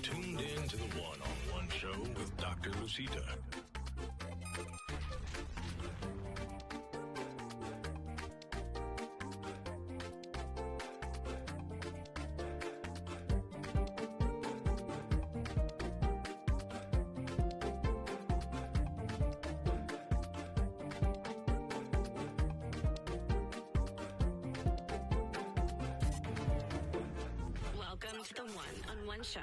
tuned in to the one-on-one show with Dr. Lucita. Welcome to the one-on-one show.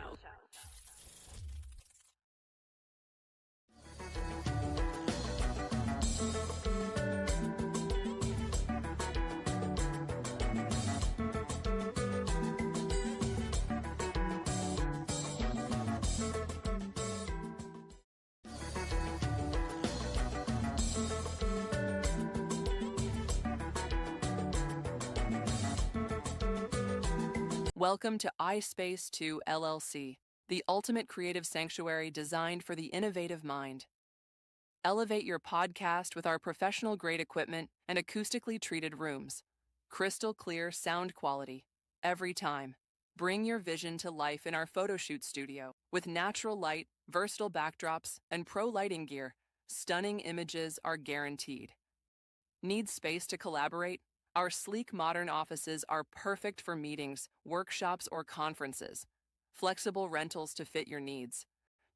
Welcome to iSpace 2 LLC, the ultimate creative sanctuary designed for the innovative mind. Elevate your podcast with our professional-grade equipment and acoustically treated rooms. Crystal clear sound quality, every time. Bring your vision to life in our photoshoot studio. With natural light, versatile backdrops, and pro lighting gear, stunning images are guaranteed. Need space to collaborate? Our sleek modern offices are perfect for meetings, workshops, or conferences. Flexible rentals to fit your needs.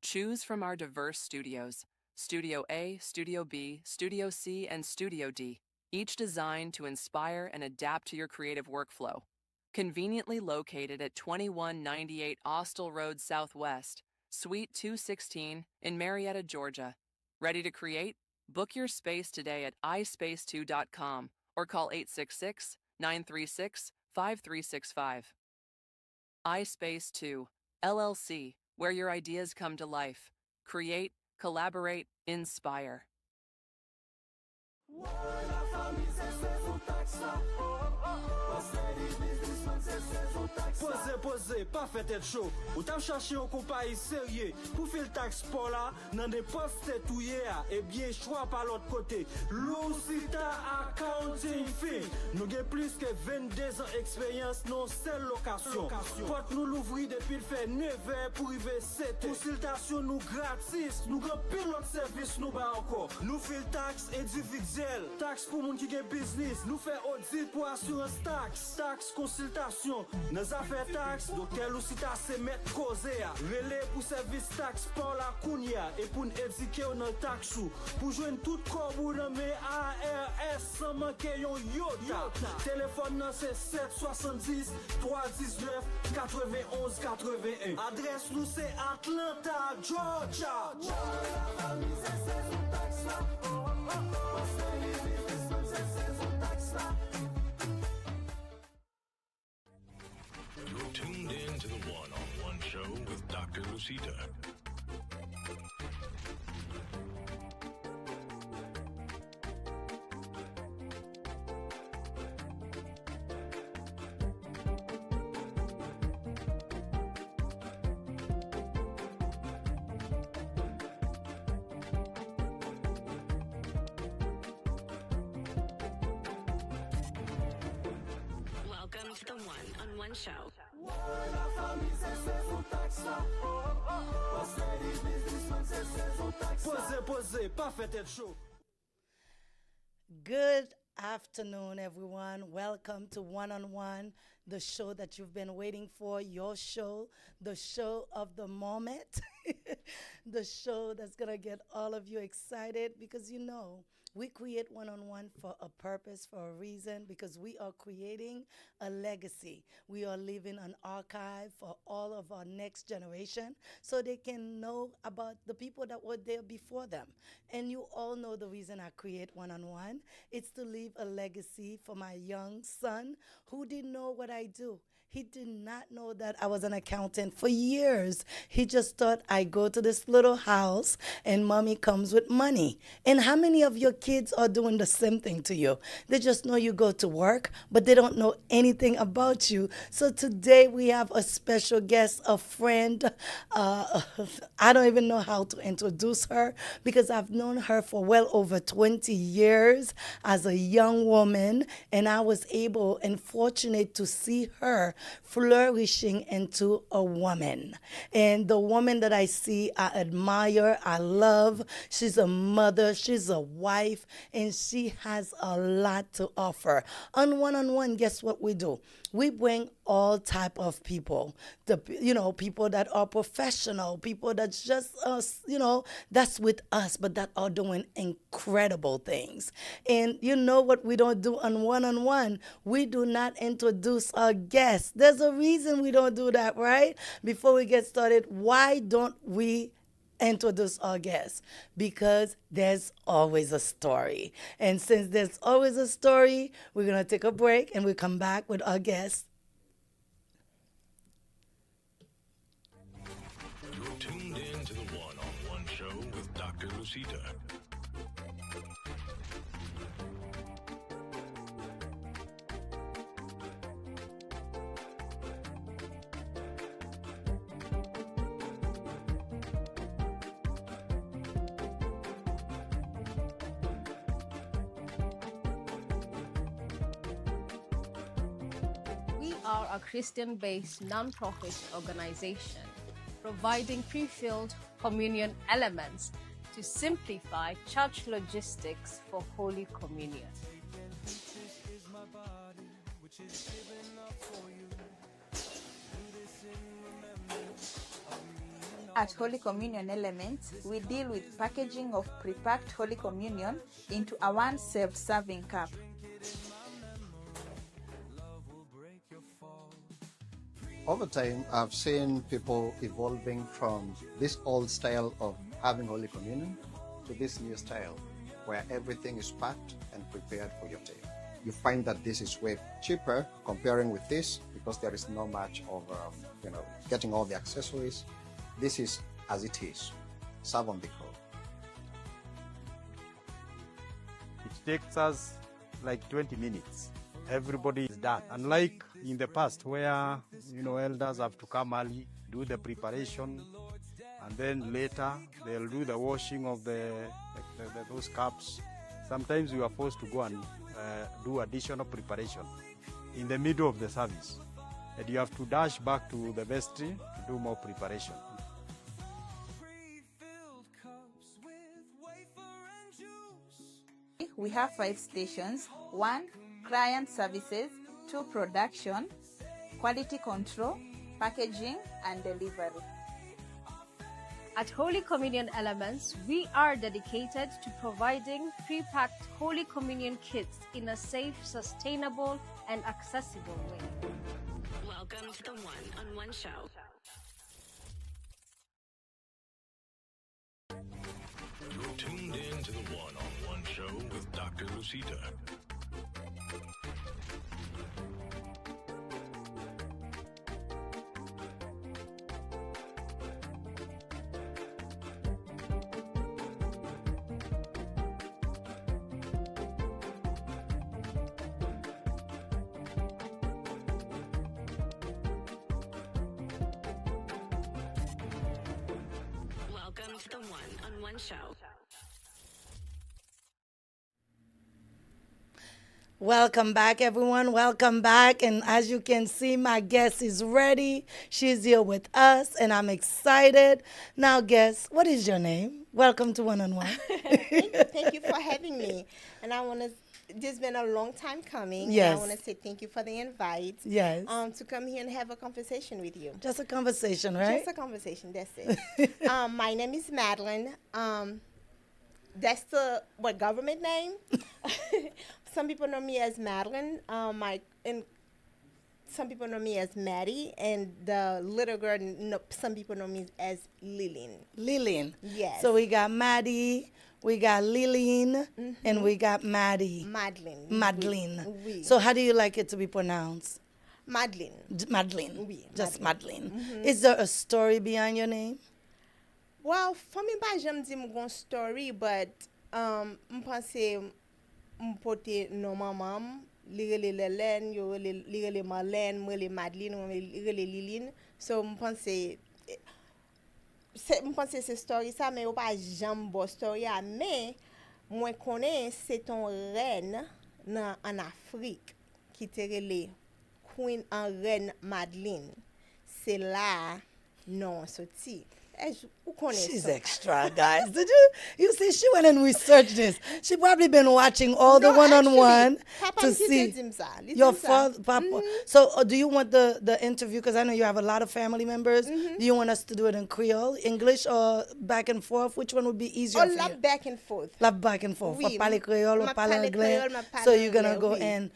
Choose from our diverse studios: Studio A, Studio B, Studio C, and Studio D, each designed to inspire and adapt to your creative workflow. Conveniently located at 2198 Austell Road Southwest, Suite 216 in Marietta, Georgia. Ready to create? Book your space today at ispace2.com. or call 866-936-5365. iSpace 2, LLC, where your ideas come to life. Create, collaborate, inspire. Pose, pas fait être chaud. Ou t'as cherché un compagnie sérieux pour faire le taxe pour là, dans des postes touillés, et bien choix par l'autre côté. Lucita Accounting Firm. Nous avons plus que 22 ans d'expérience dans seule location. Porte nous l'ouvrir depuis le fait 9h pour arriver 7h. Consultation nous gratis. Nous avons pile l'autre service nous bas encore. Nous faisons taxe individuelle. Taxe pour moun qui gagne business. Nous faisons audit pour assurance taxe. Taxe consultation. Nos affaires taxes, docteur Lucita se met causé à relais pour service taxe pour la Kounia et pour nous éduquer dans taxe pour joindre tout corps dans mes ARS sans manquer yon yota. Téléphone non c'est 770 319 91 81. Adresse nous c'est Atlanta, Georgia. You're tuned in to the one-on-one show with Dr. Lucita. Welcome to the one-on-one show. Pose, pas fait être chaud. Good afternoon, everyone. Welcome to One on One, the show that you've been waiting for, your show, the show of the moment, the show that's going to get all of you excited because you know we create One on One for a purpose, for a reason, because we are creating a legacy. We are leaving an archive for all of our next generation so they can know about the people that were there before them. And you all know the reason I create One on One. It's to leave a legacy for my young son who didn't know what I do. He did not know that I was an accountant for years. He just thought I go to this little house and mommy comes with money. And how many of your kids are doing the same thing to you? They just know you go to work, but they don't know anything about you. So today we have a special guest, a friend. I don't even know how to introduce her because I've known her for well over 20 years as a young woman, and I was able and fortunate to see her flourishing into a woman. And the woman that I see, I admire, I love. She's a mother, she's a wife, and she has a lot to offer. On one, guess what we do? We bring all type of people. People that are professional, people that's just us, that's with us, but that are doing incredible things. And you know what we don't do on one? We do not introduce our guests. There's a reason we don't do that, right? Before we get started, why don't we introduce our guests? Because there's always a story. And since there's always a story, we're going to take a break and we'll come back with our guests. You're tuned in to the one-on-one show with Dr. Lucita. We are a Christian-based non-profit organization providing pre-filled communion elements to simplify church logistics for Holy Communion. At Holy Communion Elements, we deal with packaging of pre-packed Holy Communion into a one self-serving cup. Over time, I've seen people evolving from this old style of having Holy Communion to this new style, where everything is packed and prepared for your table. You find that this is way cheaper comparing with this because there is no much of, getting all the accessories. This is as it is, serve on the go. It takes us like 20 minutes. Everybody is done. Unlike in the past where, elders have to come early, do the preparation, and then later they'll do the washing of those cups. Sometimes we are forced to go and do additional preparation in the middle of the service. And you have to dash back to the vestry to do more preparation. We have 5 stations: 1, client services; 2, production; quality control; packaging; and delivery. At Holy Communion Elements, we are dedicated to providing pre-packed Holy Communion kits in a safe, sustainable, and accessible way. Welcome to the one-on-one show. You're tuned in to the one-on-one show with Dr. Lucita. Welcome to the one-on-one show. Welcome back, everyone. Welcome back. And as you can see, my guest is ready. She's here with us, and I'm excited. Now, guest, what is your name? Welcome to One-on-One. Thank you for having me. And I want to, this has been a long time coming. Yes. And I want to say thank you for the invite. Yes. To come here and have a conversation with you. Just a conversation, right? Just a conversation, that's it. My name is Madline. That's the government name. Some people know me as Madline. And some people know me as Maddie, and the little girl, some people know me as Lillian. Lillian. Yes. So we got Maddie, we got Lillian, and we got Maddie. Madline. Madline. Oui. So how do you like it to be pronounced? Madline. Madline. Oui, Just Madline. Madline. Is there a story behind your name? Well, for me, I don't have a story, but I pense m'pote no maman, lirele Lelen, yo lirele Marlène, moi les Madeleine, moi lirele Liline. So I pense c'est story ça, mais pas jamais bon story a, mais moi connais c'est ton reine en Afrique qui te relé Queen en Reine Madline. C'est là non sorti. Ou connaît She's ça? extra, guys. Did you see? She went and researched this. She probably been watching all the one-on-one to see your father, Papa. So, do you want the interview? Because I know you have a lot of family members. Do you want us to do it in Creole, English, or back and forth? Which one would be easier for you? Back and forth. Love back and forth. Oui, parler Creole or parler anglais. Creole, So you're gonna go oui. in,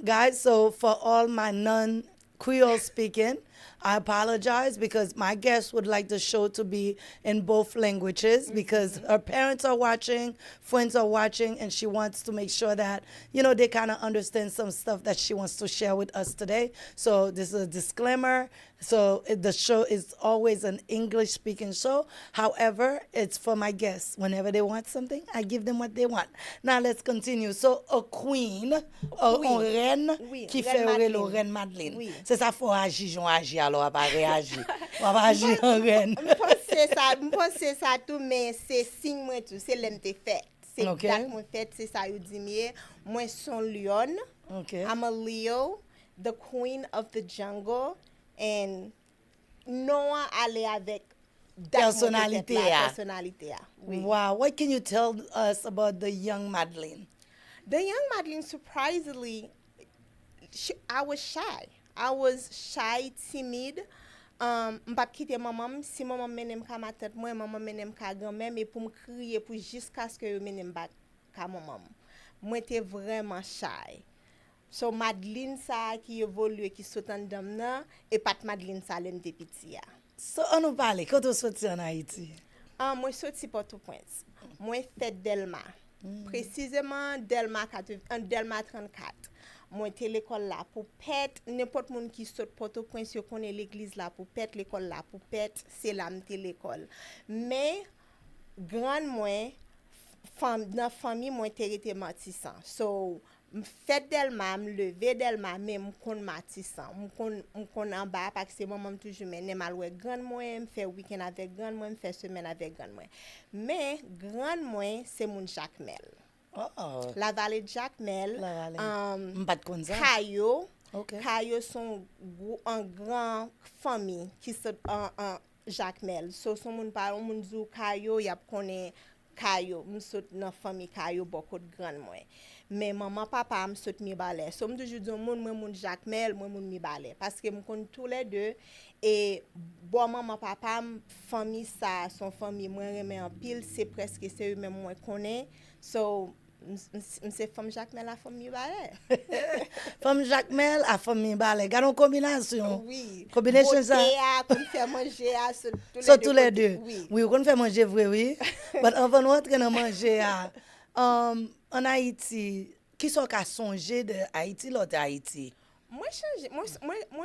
guys. So for all my non-Creole speaking, I apologize because my guest would like the show to be in both languages because her parents are watching, friends are watching, and she wants to make sure that, they kind of understand some stuff that she wants to share with us today. So this is a disclaimer. So the show is always an English-speaking show. However, it's for my guests. Whenever they want something, I give them what they want. Now let's continue. So a queen, une reine qui fait le reine Madeleine. Oui. C'est ça, faut agir, alors on va pas réagir. On va agir en reine. M'pense ça tout, mais c'est signe moi tout, c'est l'aime te fait. C'est date mon fait, c'est ça you dit mieux. Moi son lion. Okay. I'm a Leo, the queen of the jungle. And Noah allait avec personnalité. Oui. Wow. What can you tell us about the young Madeleine? The young Madeleine, surprisingly, I was shy, timid. M'pas quitter maman, si maman menem ka ma tête moi, maman menem ka grand-mère, mais pour me crier pour jusqu'à ce que yo menem ba ka maman. Moi j'étais vraiment shy. So Madeleine ça qui évolue qui saute en dame nan et pas Madeleine ça l'aime de petit. So on nous parle quand on sorti en Haïti. Moi sorti Port-au-Prince. Moi fait Delma. Précisément Delma 34. Moi était l'école là pour pète n'importe monde qui saute Port-au-Prince yo connaît l'église là pour pète l'école là pour pète c'est là m'était l'école. Mais grande moi dans famille moi était matissant. So fait Delma, me lever Delma, même kon matissant, kon en bas parce que maman toujours mène mal ouais grand moi, me fait week-end avec grand moi, me fait semaine avec grand moi. Mais grand moi c'est mon Jacmel. Oh. La vallée de Jacmel. M'pas de ça. Caillou. Okay. Caillou sont en grand famille qui sont en Jacmel. So son moun parle moun zou Caillou, y a connaît Caillou, m'sot dans famille Caillou beaucoup de grand moi. Mais maman papa me saute mi balai. So me toujours dire mon Jacmel, moi mon mi balai parce que me connais tous les deux et bon maman papa famille ça son famille moi remet en pile c'est presque c'est eux même moi connais. So c'est femme Jacmel la famille balai. Femme Jacmel à famille balai. Gardons combinaison. Oui. Combinaison ça. Qu'on fait manger à tous les deux. Oui, on fait manger vrai oui. Mais avant nous rentrer dans manger en Haïti, qui sont qu'à songer de Haïti l'autre Haïti? Moi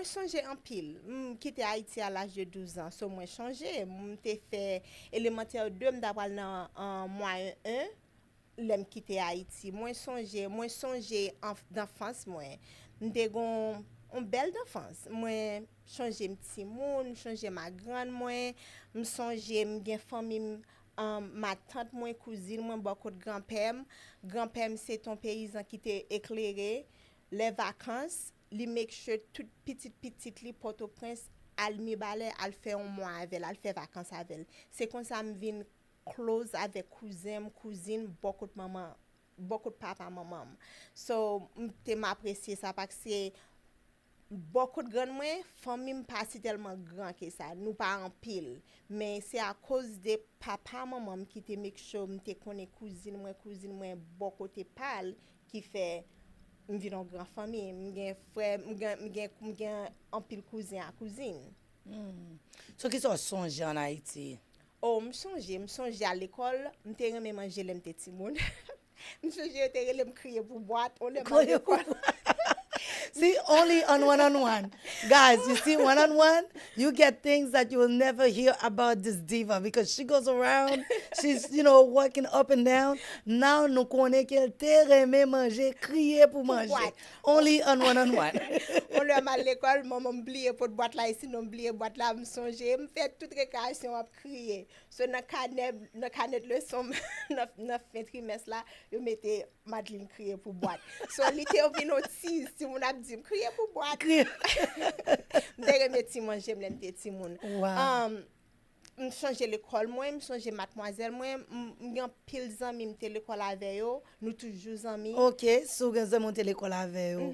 changé en pile. Quitté Haïti à l'âge de 12 ans. So moi changé, m'te fait élémentaire 2 m'd'avoir en moyen 1. L'aime quitter Haïti. Moi songer d'enfance moi. M'te gon une belle d'enfance. Moi changer petit monde, changer ma grande moi, m'songer m'gen famille ma tante moi cousine moi beaucoup de grand-père c'est ton paysan qui t'est éclairé les vacances li make sure toute petite li Port-au-Prince al mi balai al fait un mois avec al fait vacances avec c'est comme ça me vinn close avec cousine beaucoup de maman beaucoup de papa maman so m'te m'apprécier ça parce que beaucoup de grand moi famille pas si tellement grand que ça nous pas en pile mais c'est à cause de papa maman qui te make sure me connaît cousine moi beaucoup te parle qui fait me vivre en grande famille m'gen frère m'gen en pile cousin à cousine. So qui sont songer en Haïti? Oh me songe à l'école m'te remet manger les petits monde me songe te relé me crier pour boîte on est à l'école. See, only on one-on-one. Guys, you see, one-on-one, you get things that you will never hear about this diva because she goes around, she's, walking up and down. Now, nous connaissons qu'elle te remet manger, crier pour manger. Only on one-on-one. On lui a mal à l'école, maman m'oublier pour boîte là, ici, non m'oublier boîte là, me songer, me fait toute récréation à crier. So dans canet leçon dans fin trimestre là, yo mette Madline crier pour boîte. So li te vinn notice si moun ap di crier pour boîte. M'te remet ti manger m'lem te ti moun. M changer l'école moi, m changer mademoiselle moi, m gen pile zami m te l'école avec yo, nous toujours zami. OK, so gen zami te l'école avec yo.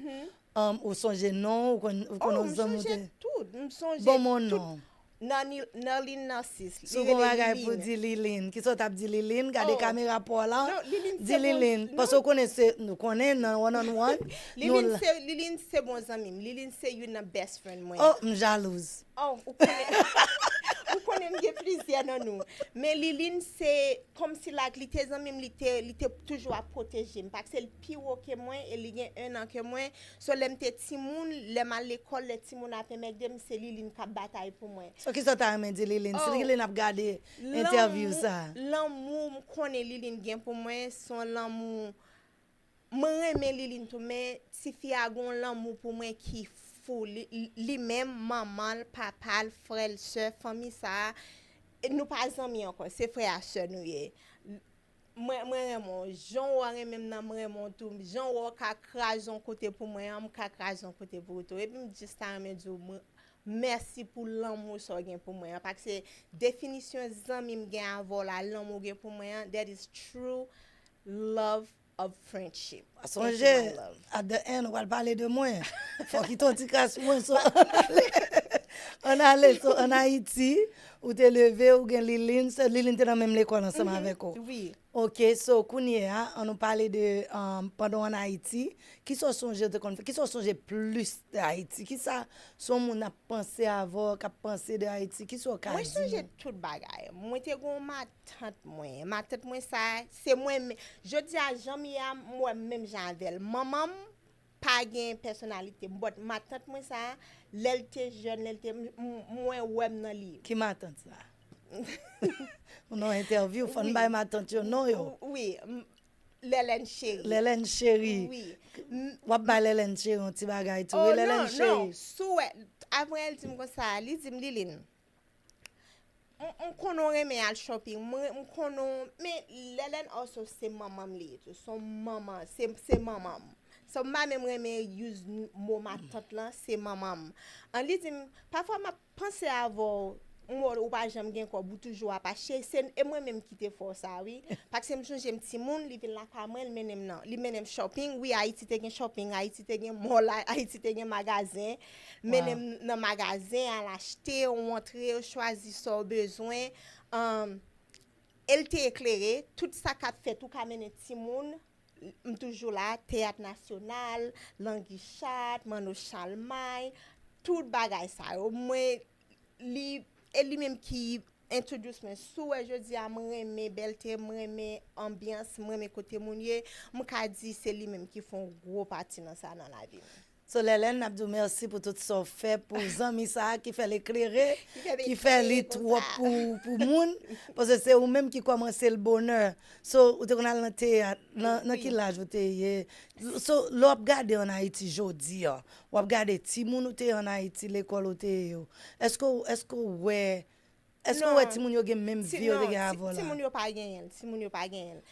Ou songe non ou kon zami tout, m songe bon mon nom. Naline Narcisse. So kon bagay pou di Liline, ki so tap di Liline, gade caméra pour là. Di Liline, parce que nous connaît dans one on one. Liline c'est bon zami. Liline c'est une best friend moi. Oh, m jalouse. Oh, ou connaît m'ge plaisir dans nous. Mais Liline c'est comme si la glité zami li te toujours à protéger parce que c'est le pire que moi et li gen 1 an que moi. So l'aime te ti moun, l'aime à l'école, les ti moun a permettre dem c'est Liline qui bataille pour moi. So ki so ta men di Liline, si Liline ap gade interview ça. L'amour m connaît Liline gen pour moi, son l'amour moi aimer Liline tout mais si fi a gon l'amour pour moi qui li même maman, papa, frère, sœur, famille ça nous pas amis encore, c'est frère sœur nous yé. Moi mon Jean ou même nan moi tout Jean ou ka crajon côté pour moi, am ka crajon côté pour toi et puis me juste à me dire merci pour l'amour so gen pour moi parce que définition zami m gen avant la l'amour gen pour moi that is true love of friendship. Songe, at the end, on va parler de moi. Faut qu'il t'en casse moi. On allait en Haïti, où t'es levé, où gen Liline, Liline t'es dans même l'école ensemble avec vous. Oui. OK, so Kounia, on nous parlait de pendant en Haïti, qui sont songé de qui sont songé plus de Haïti, qui ça son moun a pensé avant, qu'a pensé de Haïti, qui sont moi songe tout bagay. Moi te gon ma tante moi ça, c'est moi je dis à Jean-Mia moi même Jean-Vel. Maman pas gen personnalité, but ma tante moi ça, l'elle te jeune, l'elle te moi web nan li. Qui ma tante ça? On a interview fon bay ma tante non yo. Oui, Lelen chérie. Lelen chérie. Oui. Wap ba Lelen chérie on ti bagay tout Lelen chérie. Non, souhait avant elle dit comme ça, li dit Liline. On kono reme al shopping, on kono mais Lelen also c'est maman li tout. Son maman, c'est maman. So ma même reme use mot ma tante là, c'est maman. En li dit parfois m'a pensé avant ou pas j'aime bien quoi toujours à passer c'est et moi même qui te force ça oui parce que me j'aime petit monde li vinn la camel menem non li menem shopping oui Haïti te gen shopping Haïti te gen mall Haïti te gen magasin menem dans magasin à l'acheter on entrer choisir son besoin elle t'est éclairé tout ça qu'a fait tout qu'a mené petit monde toujours là théâtre national Languichat Mano Chalmay tout bagay ça au moins li et lui-même qui introduce mes sous et je dis à moi mes belleté moi mes ambiance moi mes côté mounier moi ka dit c'est lui-même qui font gros partie dans ça dans la vie. So Lelen n'a merci pour tout ça fait pour zami ça qui fait l'éclairer qui fait les trop pour moun parce que c'est ou même qui commence le bonheur. So ou te connait dans théâtre dans qui l'âge vous so l'op garder en Haïti jodi ou regarder ti moun ou te en Haïti l'école ou te est-ce que ouais ti moun yo gen même vie ou te gen avant là ti moun yo pas gagner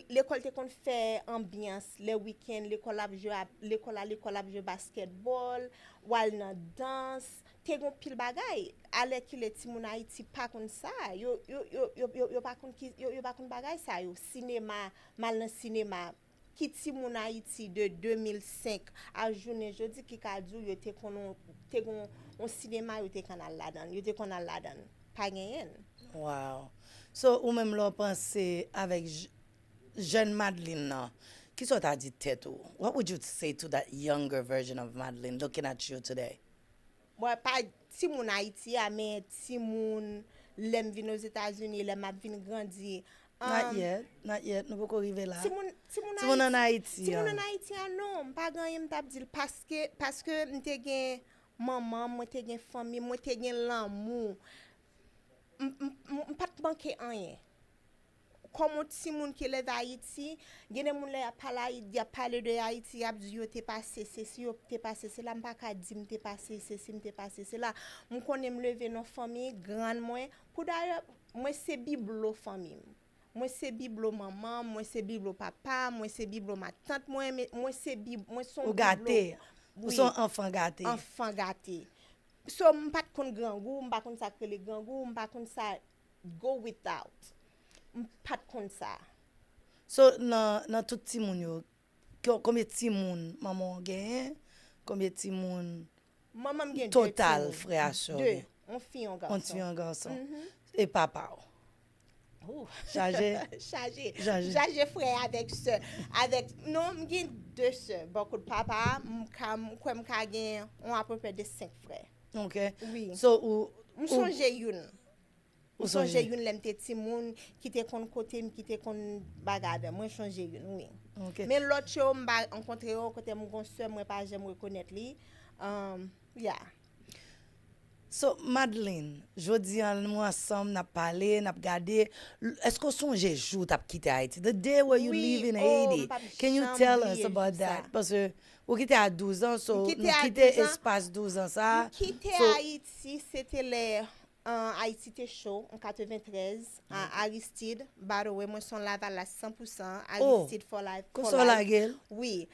l'école te kon fait ambiance les week-ends l'école a joué basketball wal nan danse te gon pile bagay ale ki les ti moun Haïti pas kon ça yo pas kon bagay ça yo cinéma mal nan cinéma ki ti moun Haïti de 2005 à Joourney jodi ki ka dou yo te gon on cinéma yo te kanal ladan pas gagner. Wow. So ou même l'on pense avec jeune Madline now. Qui soit a dit tête ou? What would you say to that younger version of Madline looking at you today? Moi pas ti moun Haïti mais ti moun l'aime vinn aux États-Unis, l'aime a vinn grandi. Not yet. Nous pas arriver là. Ti moun en Haïti. Ti moun en Haïti non, pas gagner m'tap dire parce que m'te gen maman, moi te gen famille, moi te gen l'amour. Pas manquer rien. comme ti moun qui lève Haïti, gene moun lè a parlé de Haïti, a dit yo t'es passé c'est yo t'es passé c'est là m'pa ka di m'te passé c'est m'te passé c'est là m'm connais me lever dans famille grande moi pour d'ailleurs moi c'est biblo famille. Moi c'est biblo maman, moi c'est biblo papa, moi c'est biblo ma tante, moi c'est moi son gâté. Oui. Son enfant gâté. Enfant gâté. So m'pa kon grand goût, m'pa kon ça que les grand goût, m'pa kon ça go without. M'pa kon ça. So nan tout ti moun yo, combien ti moun maman gen? Combien ti moun Maman gen total frère sœur? Deux. On fille un garçon. On fille un garçon. Et papa. Chargé. Chargé frère avec sœur. Avec non, j'ai deux sœurs. Beaucoup de papa, m'ka gen on à peu près de 5 frères. OK. Oui. So ou songe youn. Ou songe youn l'emte ti moun qui te kon côté qui te kon bagade. Moi songe youn, oui. OK. Mais l'autre chose m'a rencontré côté mon grand sœur, moi pas j'aime reconnaître li. Yeah. So, Madline, jodi an nou ensemble, n'a parlé, n'a regardé. Est-ce qu'on songe jour t'as quitté Haïti? The day where you live in Haiti. Can you tell us about that? Parce que vous quittez à 12 ans, so nous quittez espace 12 ans ça. Quitter Haïti, c'était les Haïti était chaud en 93 à Aristide. By the way, moi son Laval à 100%. Aristide for life. Qu'on la gueule? Oui.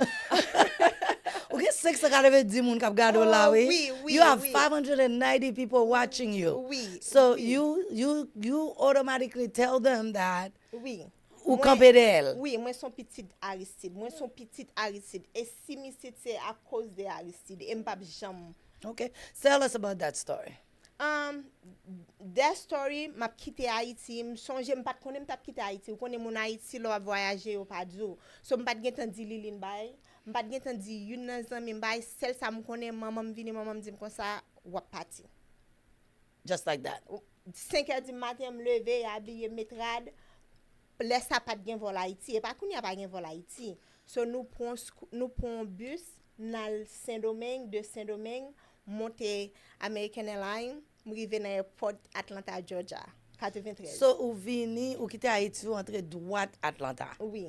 Okay, 690 moun k'ap gado la we. Oui, you have 590 people watching you. Oui. So you automatically tell them that. Oui. Ou campé d'elle. Oui, moi son petit Aristide. Moi son petit Aristide. Et si mi c'est à cause de Aristide, et m'pa jam. Okay. Tell us about that story. That story m'a quitté Haïti, m'songe m'pas connait m't'a quitté Haïti, ou connait mon Haïti là voyager ou pas dou. So m'pas gen tan di Lilin bay, m'pas gen tan di yon nan zanmi bay, sel sa m'konnaît maman m'vini maman m'di comme ça, wap parti. Just like that. 5h du matin me lever, habiller métrade, laisse ça pas gen vol Haïti, et pas qu'on y a pas gen vol Haïti. So nous prend bus dans Saint-Domingue, de Saint-Domingue monter American Airlines, m'rive dans aéroport Atlanta, Georgia, 93. So ou vini, ou quitte Haïti, ou entre droite Atlanta. Oui.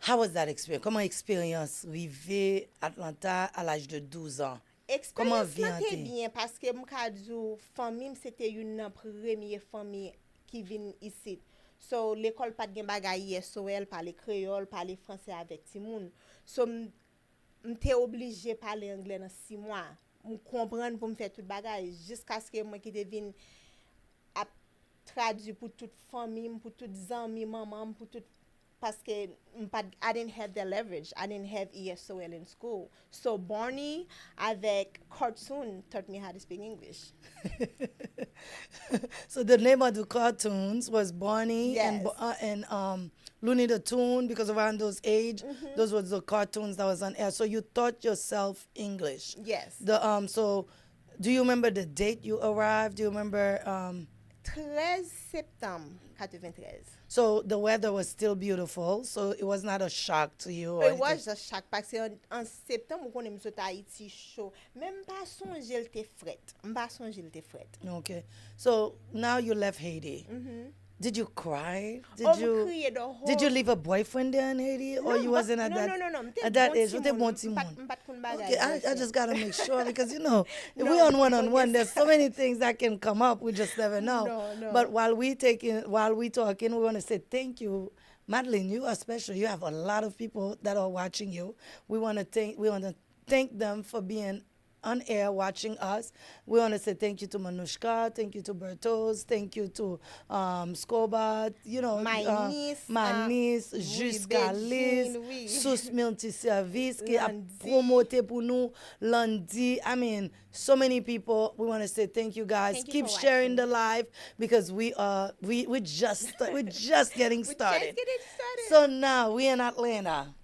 How was that experience? Comment expérience rive Atlanta à l'âge de 12 ans? Comment C'était bien parce que m'ka dou famille c'était une première famille qui vient ici. So l'école pas de gen bagay SOL, parler créole, parler français avec ti moun. So m'étais obligé parler anglais dans 6 mois. Me comprendre pour me faire tout bagay jusqu'à ce que moi qui devine a traduit pour toute famille, pour toute amis, maman, pour toute parce que I didn't have the leverage. I didn't have ESOL in school. So Barney avec cartoon taught me how to speak English. So the name of the cartoons was Barney. Yes. and Looney the Tune, because around those age, those were the cartoons that was on air. So you taught yourself English. Yes. So do you remember the date you arrived? Do you remember 13 septembre 93. So the weather was still beautiful, so it was not a shock to you? Or It was a shock parce que en septembre, on est à Haïti chaud. Même pas songer le te fret. M'pas songer le te fret. Okay. So now you left Haiti. Did you cry? Did you leave a boyfriend there in Haiti, or you wasn't at that? No. At that age, what they want you? Okay, I just gotta make sure because if we on one-on-one, there's so many things that can come up. We just never know. No. But while we talking, we want to say thank you, Madline. You are special. You have a lot of people that are watching you. We want to thank them for being on air watching us. We want to say thank you to Manushka, thank you to Bertos, thank you to Scoba, my niece, jusqu'à Liz, Sous Multiservice, qui a promoté pour nous lundi. I mean, so many people. We want to say thank you guys. Keep sharing the live because we're just getting started. So now we in Atlanta.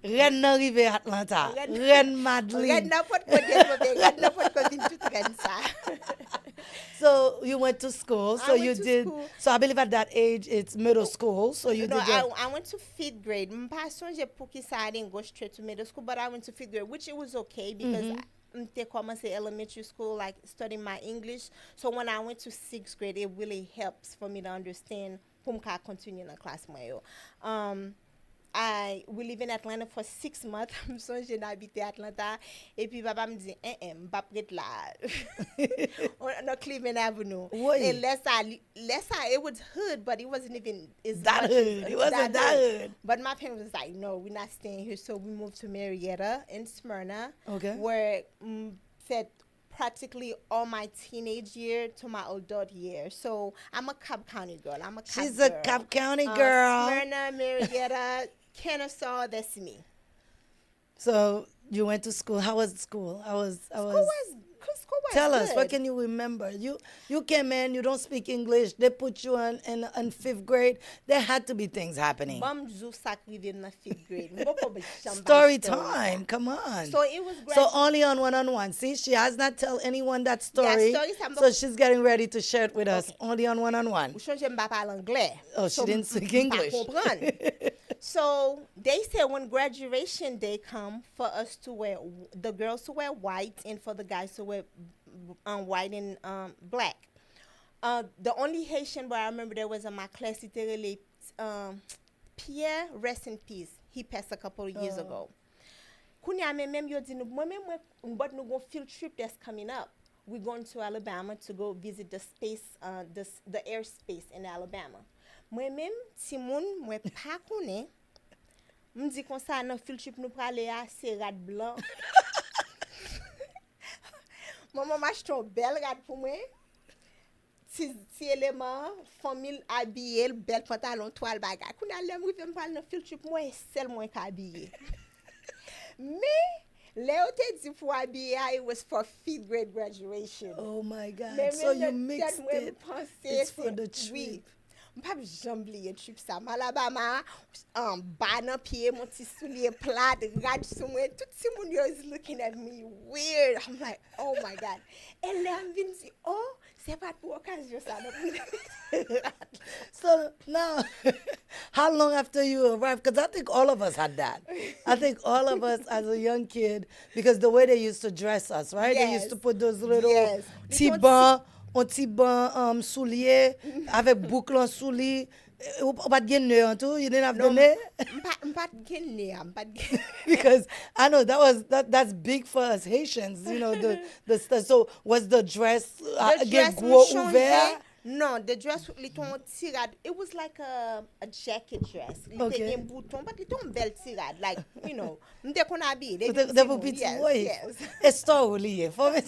Ren nan rive Atlanta. Ren Madline. Ren nan pot kote tout ren sa. So you went to school. So I believe at that age it's middle school. So you did. I went to 5th grade. M'pas sonje pou ki sa I didn't go straight to middle school, but I went to 5th grade, which it was okay because I commencé elementary school, like studying my English. So when I went to 6th grade, it really helps for me to understand whom can continue in the class. We live in Atlanta for 6 months. So j'ai habité Atlanta. Et puis papa me dit, m'pa prête là. On Cleveland Avenue. Oui. And it was hood, but it wasn't even That hood. It wasn't that hood. But my parents was like, no, we're not staying here. So we moved to Marietta in Smyrna. Okay. Where said practically all my teenage year to my adult year. So I'm a Cobb County girl. She's a Cobb County girl. Smyrna, Marietta, Kennesaw, that's me. So you went to school. How was school? School was Tell good. us, what can you remember? You came in, you don't speak English. They put you in 5th grade. There had to be things happening. Story time, come on. So it was great. So only on one-on-one. See, she has not tell anyone that story. So she's getting ready to share it with us. Only on one-on-one. Oh, she didn't speak English. So they said when graduation day come, for us to wear, the girls to wear white and for the guys to wear white and black. The only Haitian boy I remember there was in my class, literally, Pierre, rest in peace. He passed a couple of years ago. Kunya memem yo di but no go field trip that's coming up. We're going to Alabama to go visit the space, the airspace in Alabama. Moi-même, si moun moi pa connais, me dit comme ça dans field trip nous praler à Serrat Blanc. Maman m'a acheté un bel rad pour moi. Si élément, famille habillé, bel pantalon, toile bagage. Quand on a l'aime rive me parler dans field trip, moi seul moi qui habillé. Mais Léo te dit pour habiller, it was for 5th grade graduation. Oh my God! So you mixed it. It's for the trip. Oui. M'pas jamblier trip ça Alabama ban nan pied mon petit soulier plat rad sur moi tout le monde is looking at me weird. I'm like, oh my God. And là I'm vinn dit, oh c'est pas pour occasion ça. So now, how long after you arrived? Because I think all of us had that. I think all of us as a young kid, because the way they used to dress us, right? Yes. They used to put those little tibans, un tiban soulier avec boucle en soulier. Ou pas de nez en tout? You didn't have the nez? Because I know that's big for us Haitians, you know, the stuff. So was the dress ouvert? No, the dress it was like a jacket dress. Okay. But it don't belt tirade, like, you know, yes. It's totally for me.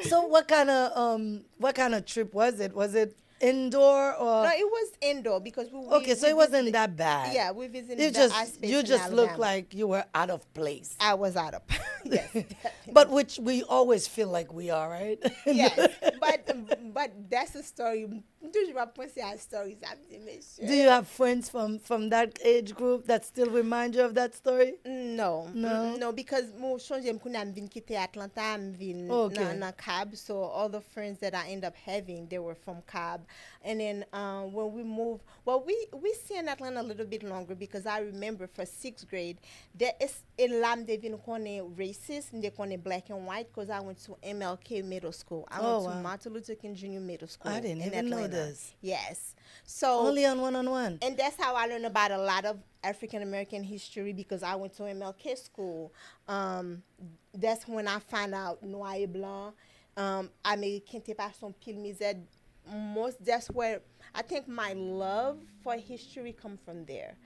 So what kind of trip was it? Was it indoor or? No, it was indoor because so it wasn't that bad. Yeah, we visited You just looked like you were out of place. I was out of yes. But which we always feel like we are, right? Yes, but that's a story. Do you have friends from that age group that still remind you of that story? No, because mo change I'm vin quitter Atlanta, I'm vin na Cobb, so all the friends that I end up having, they were from Cobb. And then when we moved, we stay in Atlanta a little bit longer because I remember for 6th grade, there is a lam de vin kone racist and they kone black and white because I went to MLK Middle School. I went to Martin Luther King Jr. Middle School. I didn't even know this. Yes. So only on one-on-one. And that's how I learned about a lot of African American history because I went to MLK school. That's when I found out Noir et Blanc, Américain t'es pas son pile misère. That's where I think my love for history come from there.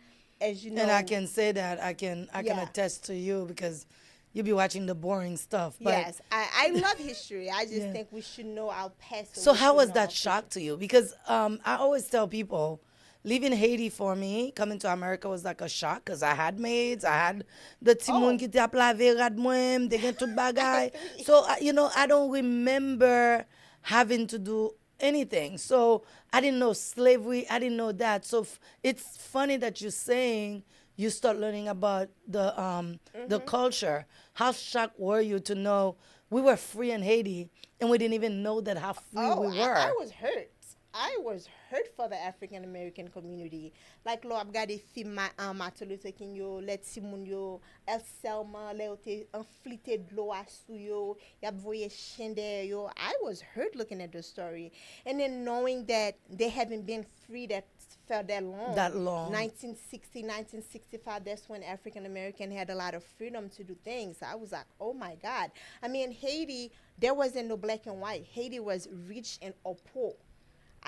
As you know. And I can say that I can attest to you because you be watching the boring stuff. But yes, I love history. I just think we should know our past. So how was that shock to you? Because I always tell people, leaving Haiti for me, coming to America was like a shock because I had maids, I had the timon qui t'a lavé rad moi, they get tout bagay. So I don't remember having to do anything. So I didn't know slavery, I didn't know that. So it's funny that you're saying you start learning about the culture. How shocked were you to know we were free in Haiti and we didn't even know that how free we were? I was hurt. I was hurt for the African American community. Like lo ap gade film Martin Luther King yo, let Simon yo, El Selma, le yo te enflite dlo asou yo, yap voye chende yo. I was hurt looking at the story. And then knowing that they haven't been free that felt that long. That long. 1960, 1965, that's when African American had a lot of freedom to do things. I was like, oh my God. I mean, Haiti, there wasn't no black and white. Haiti was rich and poor.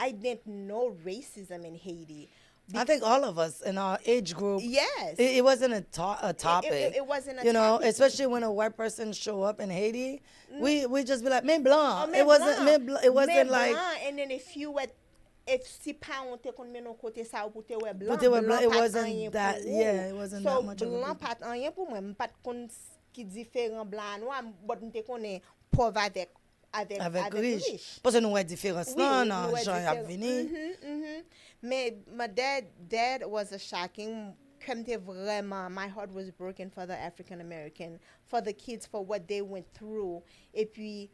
I didn't know racism in Haiti. I think all of us in our age group. Yes. It wasn't a topic. It wasn't a you know, topic. especially when a white person show up in Haiti, we just be like, "Mais blanc." Oh, It wasn't. It wasn't like. Blanc, and then if si pa on te kon menon kote sa ou pou te we blanc, But they were blanc it pat wasn't anyen that. pou ou. Yeah, it wasn't that much So of a blanc big. pat anyen pou mwen, pat kon ki diferent blanc noir, but mte konen pauvre avec riche. Parce que nous avons différence. Oui, Non, nous non, avons Jean y a venu. Mais my dad was a shocking. My heart was broken for the African American, for the kids, for what they went through. Et puis,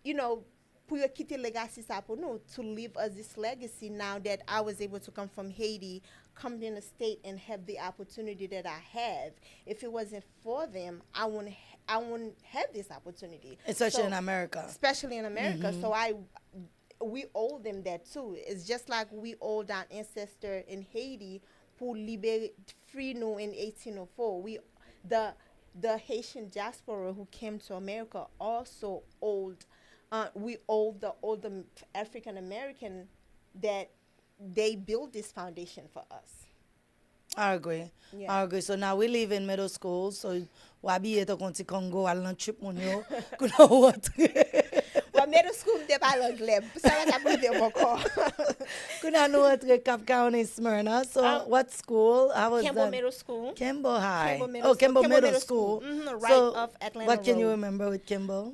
you know, pour yo quitter legacy sa pour nous, to leave us this legacy now that I was able to come from Haiti, come in the state and have the opportunity that I have. If it wasn't for them, I wouldn't have this opportunity. Especially in America. Especially in America. So we owe them that too. It's just like we owe our ancestor in Haiti who free nous in 1804. The Haitian diaspora who came to America also owed. We owe the African American that they built this foundation for us. I agree. Yeah. I agree. So now we live in middle school. So wabi eto konti Congo alan trip mon yo. Kuna what? Well, middle school de pa l'anglais. Ça va t'apprendre encore. Kuna no what Cap County Smyrna. So what school? How was Campbell that? Middle School. Campbell High. Campbell Middle School. Right So off Atlanta what can you Road. remember with Campbell?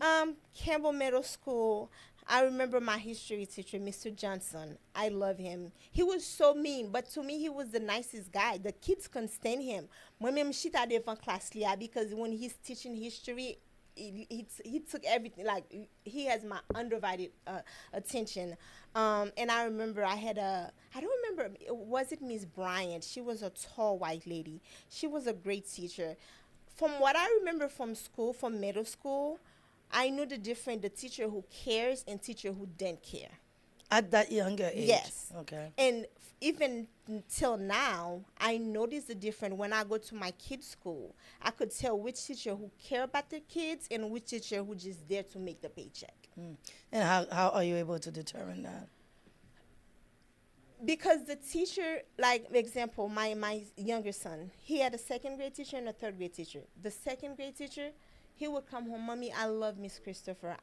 Campbell Middle School. I remember my history teacher, Mr. Johnson. I love him. He was so mean, but to me, he was the nicest guy. The kids couldn't stand him. Moi-même, j'étais devant classe là because when he's teaching history, he took everything. Like, he has my undivided attention. And I remember I don't remember, was it Miss Bryant? She was a tall white lady. She was a great teacher. From what I remember from school, from middle school, I knew the difference, the teacher who cares and teacher who didn't care. At that younger age? Yes. Okay. And even till now, I notice the difference when I go to my kids' school. I could tell which teacher who care about their kids and which teacher who just there to make the paycheck. And how are you able to determine that? Because the teacher, like example, my younger son, he had a second grade teacher and a third grade teacher. The second grade teacher, he would come home, Mommy, I love Miss Christopher.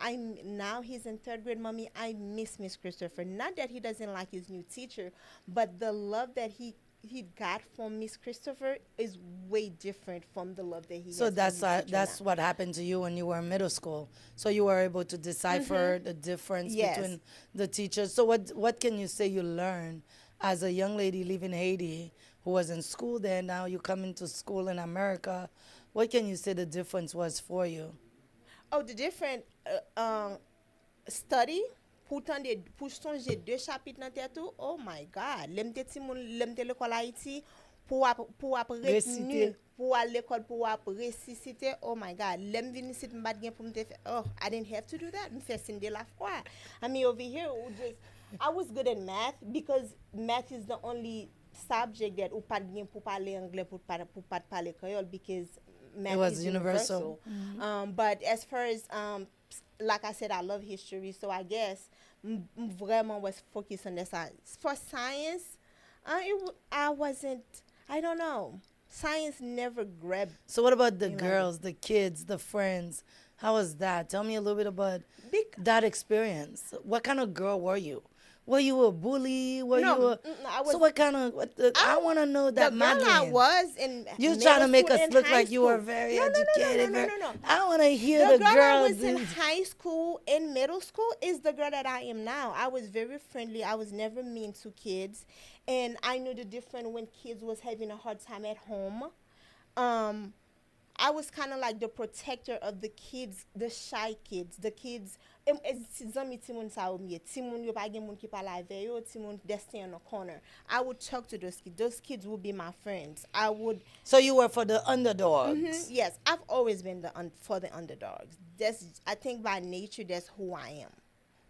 Now he's in third grade, Mommy, I miss Miss Christopher. Not that he doesn't like his new teacher, but the love that he got from Miss Christopher is way different from the love that he has. So from his teacher that's now. what happened to you when you were in middle school. So you were able to decipher the difference Yes. between the teachers. So what can you say you learned as a young lady living in Haiti who was in school there, now you come into school in America? What can you say the difference was for you? Oh, the different study. Pour changer 2 chapitres dans tête tout. Oh my God. Lemte ti moun lemte l'école Haïti pour retenir pour aller l'école pour réciter. Oh my God. Lem vini sit m'bat gen pour me faire. Oh, I didn't have to do that. Me faire signe de la foi. I mean over here I was good at math because math is the only subject that ou pas gen pour parler anglais pour pas parler créole because math It was is universal. But as far as like I said, I love history, so I guess vraiment was focused on that side. For science, I don't know. Science never grabbed. So what about the girls, the kids, the friends? How was that? Tell me a little bit about that experience. What kind of girl were you? Were you a bully? I was. So what kind of? I want to know that. The girl I was in. You trying to make us look like you were very educated. No. I want to hear the girl I girls. was in high school and middle school is the girl that I am now. I was very friendly. I was never mean to kids, and I knew the difference when kids was having a hard time at home. I was kind of like the protector of the kids, the shy kids, the kids zami Timon sa ou miye. Timon yo pa gen moun ki pala ave yo, Timon they stay on the corner. I would talk to those kids. Those kids would be my friends. I would. So you were for the underdogs. Yes, I've always been for the underdogs. I think by nature that's who I am.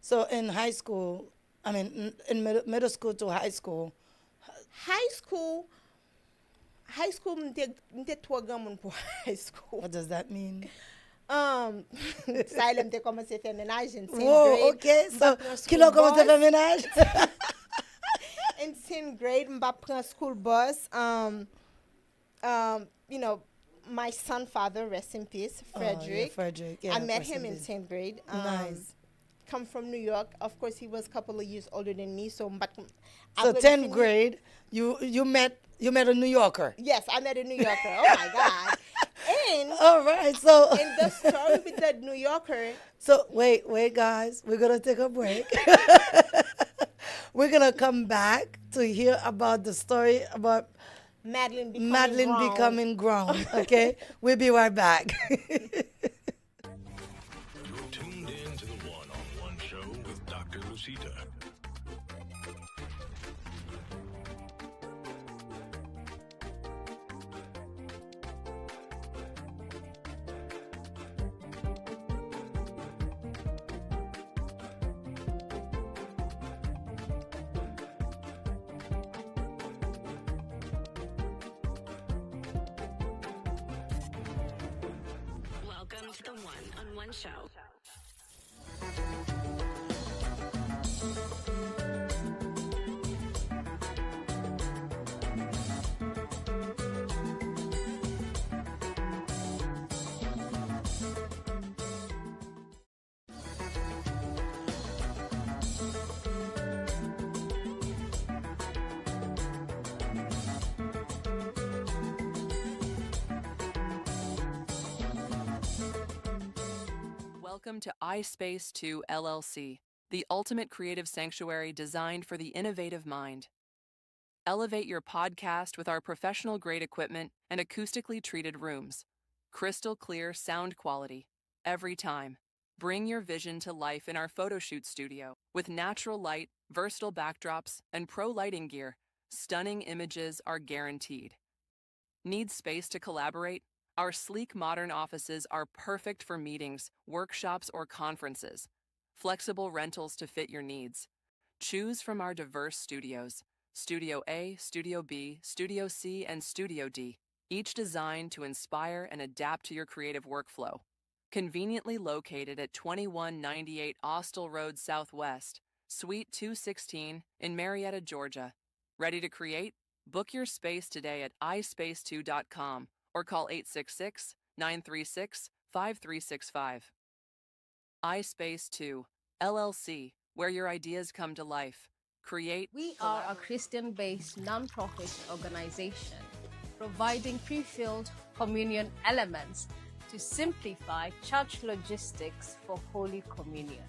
So in high school, I mean in middle school to high school. High school, mte trois moun pour high school. What does that mean? Ça elle mte commencé faire ménage in 10th Whoa, grade. okay. So kilo commencé faire ménage. In 10th grade, mba pran school bus. You know, my son father, rest in peace, Frederick. Frederick. Yeah, I met him in 10th grade. Nice. Come from New York. Of course, he was a couple of years older than me. So 10th grade, you met a New Yorker. Yes, I met a New Yorker. Oh my God. And all right, so in the story with the New Yorker. So wait, guys, we're gonna take a break. We're gonna come back to hear about the story about Madline becoming grown. Okay, we'll be right back. You're tuned in to the one-on-one show with Dr. Lucita. Welcome to the one-on-one show. Welcome to iSpace 2 LLC, the ultimate creative sanctuary designed for the innovative mind. Elevate your podcast with our professional-grade equipment and acoustically treated rooms. Crystal clear sound quality, every time. Bring your vision to life in our photo shoot studio with natural light, versatile backdrops, and pro lighting gear. Stunning images are guaranteed. Need space to collaborate? Our sleek modern offices are perfect for meetings, workshops, or conferences. Flexible rentals to fit your needs. Choose from our diverse studios: Studio A, Studio B, Studio C, and Studio D, each designed to inspire and adapt to your creative workflow. Conveniently located at 2198 Austell Road Southwest, Suite 216 in Marietta, Georgia. Ready to create? Book your space today at ispace2.com. or call 866-936-5365. iSpace 2, LLC, where your ideas come to life. Create. We are a Christian-based non-profit organization providing pre-filled communion elements to simplify church logistics for Holy Communion.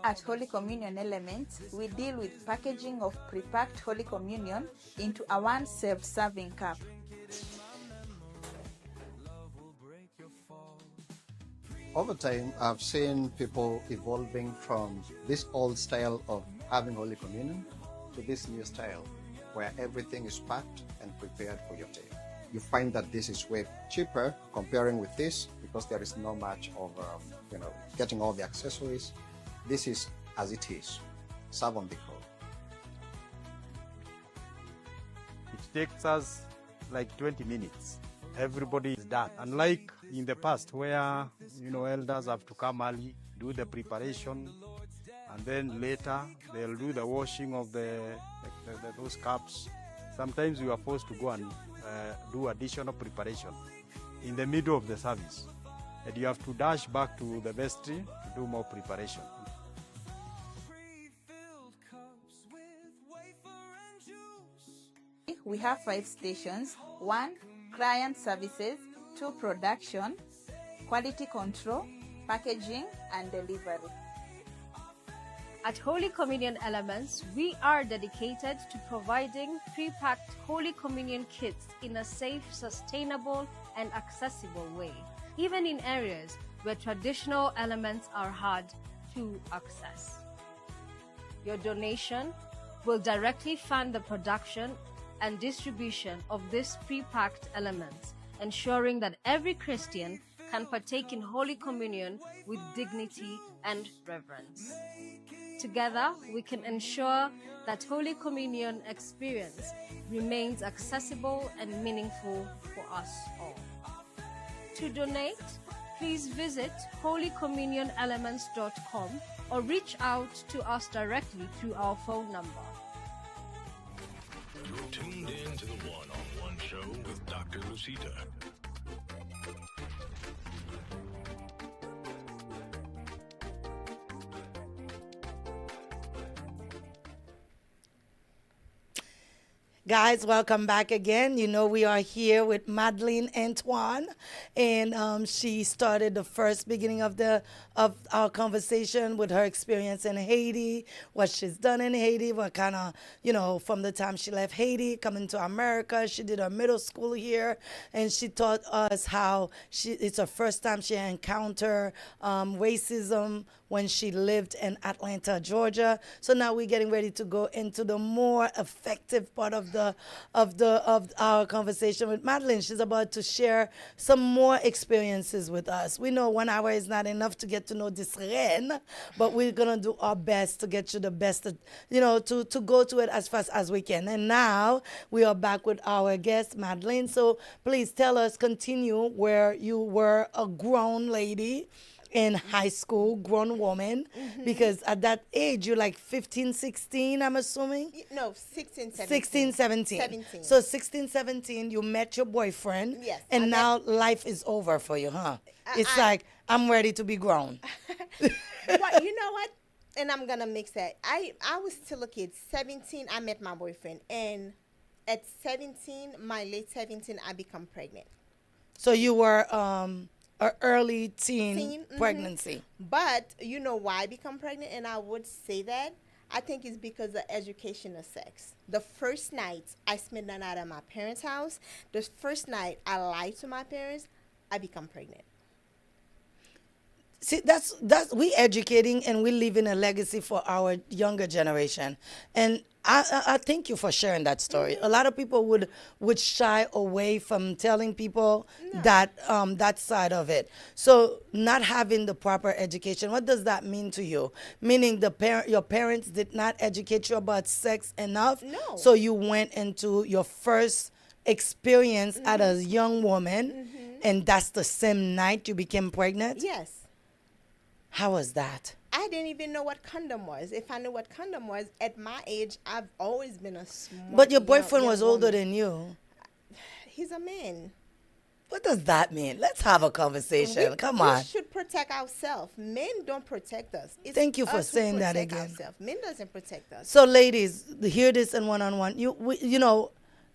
At Holy Communion Elements, we deal with packaging of pre-packed Holy Communion into a one self-serving cup. Over time, I've seen people evolving from this old style of having Holy Communion to this new style where everything is packed and prepared for your table. You find that this is way cheaper comparing with this because there is no much of getting all the accessories. This is as it is, serve on the go. It takes us like 20 minutes. Everybody is done. Unlike in the past where, elders have to come early, do the preparation, and then later they'll do the washing of those cups. Sometimes you are forced to go and do additional preparation in the middle of the service. And you have to dash back to the vestry to do more preparation. We have 5 stations: 1, client services; 2, production; quality control, packaging, and delivery. At Holy Communion Elements, we are dedicated to providing pre-packed Holy Communion kits in a safe, sustainable, and accessible way, even in areas where traditional elements are hard to access. Your donation will directly fund the production and distribution of these pre-packed elements, ensuring that every Christian can partake in Holy Communion with dignity and reverence. Together, we can ensure that Holy Communion experience remains accessible and meaningful for us all. To donate, please visit holycommunionelements.com or reach out to us directly through our phone number. You're tuned in to the one-on-one show with Dr. Lucita. Guys, welcome back again. You know, we are here with Madline Antoine, and she started the first beginning of our conversation with her experience in Haiti, what she's done in Haiti, what kind of, from the time she left Haiti, coming to America. She did her middle school here, and she taught us how it's her first time she encountered racism when she lived in Atlanta, Georgia. So now we're getting ready to go into the more effective part of our conversation with Madline. She's about to share some more experiences with us. We know 1 hour is not enough to get to know this reine, but we're gonna do our best to get you the best, to go to it as fast as we can. And now we are back with our guest, Madline. So please tell us, continue where you were a grown lady in high school, grown woman, because at that age, you're like 15, 16, I'm assuming? No, 16, 17. 16, 17. 17. So 16, 17, you met your boyfriend, yes, and now life is over for you, huh? It's like, I'm ready to be grown. Well, you know what? And I'm going to mix that. I was still a kid. 17, I met my boyfriend. And at 17, my late 17, I become pregnant. So you were an early teen pregnancy. But you know why I become pregnant? And I would say that. I think it's because of education of sex. The first night I spent the night at my parents' house, the first night I lied to my parents, I become pregnant. See, that's we educating and we leaving a legacy for our younger generation. And I thank you for sharing that story. A lot of people would shy away from telling people that side of it. So not having the proper education, what does that mean to you? Meaning your parents did not educate you about sex enough? No. So you went into your first experience as a young woman, and that's the same night you became pregnant? Yes. How was that? I didn't even know what condom was. If I knew what condom was, at my age, I've always been a smart. But your boyfriend was older woman. than you. He's a man. What does that mean? Let's have a conversation. Come on. We should protect ourselves. Men don't protect us. It's Thank you for us who saying that protect again. Ourselves. Men doesn't protect us. So, ladies, hear this in one-on-one.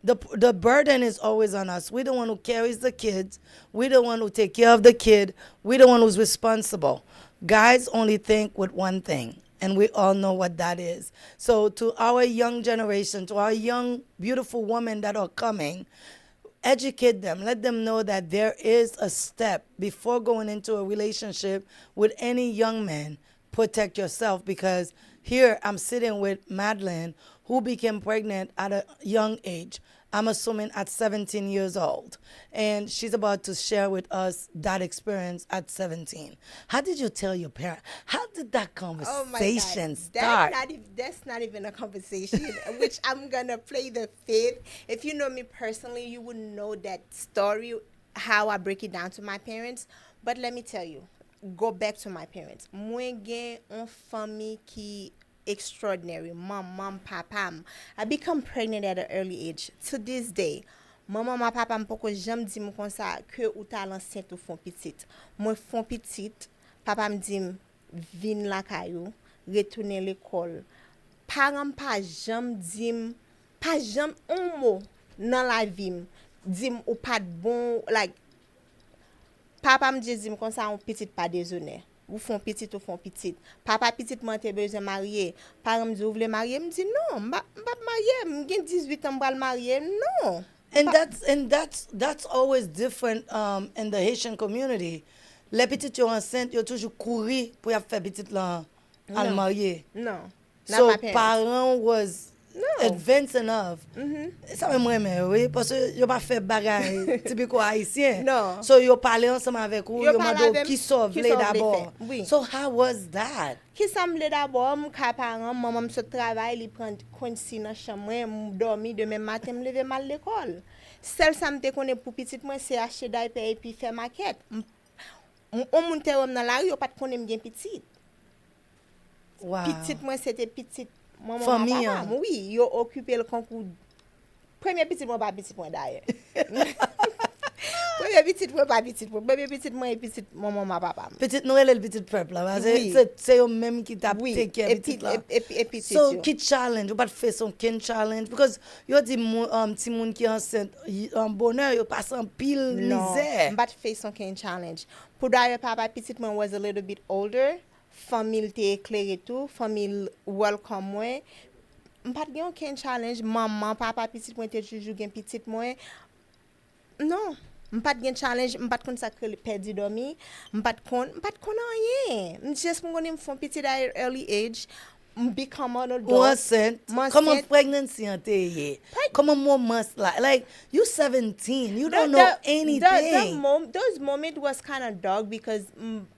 The burden is always on us. We're the one who carries the kids. We're the one who take care of the kid. We're the one who's responsible. Guys only think with one thing, and we all know what that is. So to our young generation, to our young, beautiful women that are coming, educate them. Let them know that there is a step before going into a relationship with any young man. Protect yourself, because here I'm sitting with Madline, who became pregnant at a young age. I'm assuming at 17 years old. And she's about to share with us that experience at 17. How did you tell your parents? How did that conversation start? That's not even a conversation, which I'm going to play the fifth. If you know me personally, you would know that story, how I break it down to my parents. But let me tell you, go back to my parents. Moi gen une famille qui extraordinary. Mom, papa. I become pregnant at an early age. To this day, maman, papa m'poko jamais dit comme ça que ou ta l'enceinte ou font petite. Moi font petite, papa me dit vin la caillou, retourner l'école. Parents pas jamais dit pas jamais un mot dans la vie. Dit ou pas de bon, like papa me dit comme ça on petite pas déshonnête. ou font petit. Papa petit moi t'es besoin marier. Parents me dit vous voulez marier, me dit non, m'pa marier, m'gen 18 ans m'bral marier. Non. And that's always different in the Haitian community. Les petites yo enceintes, yo toujours courir pour y faire petite là al marier. Non. So parents was No. advanced enough. Ça me moi oui parce que yo pas fait bagay typico haïtien. Non. So yo parler ensemble avec vous, yo mando qui sauve qui sauve d'abord. Oui. So how was that? Qui semble d'abord m'ka parents maman se travail, li prend konsi dans chambre, m'dormi demain matin me lever mal l'école. Seul ça m'te connaît pour petite moi c'est acheter diaper et puis faire maquette. On monte dans la rue, yo pas connaît m'gen petite. Wow. Petite moi c'était petite maman Famille. papa. Oui, yo occupé le concours. Premier petit moi pas petit moi d'ailleurs. Premier petit moi pas petit moi. Premier petit moi et petit maman papa. Petite Noël et le petit peuple là. Oui. C'est eux même qui t'a Oui. take care Et petit puis là. et petit. So qui challenge, ou pas faire son kin challenge because yo di ti moun qui enceinte en bonheur yo passe en pile misère. But face on can challenge. Pour d'ailleurs papa petit moi was a little bit older. Famille t'est éclairé tout, famille welcome moi. M'pas gen aucun challenge, maman, papa petit moi t'es toujours gen petit moi. Non, m'pas gen challenge, m'pas kon ça que perdu dormi, m'pas kon rien. Just m'gonne me font petit à early age. Become an adult. Enceinte. Comment pregnancy en te comment moments like you 17, you don't know anything. Those moments was kind of dark because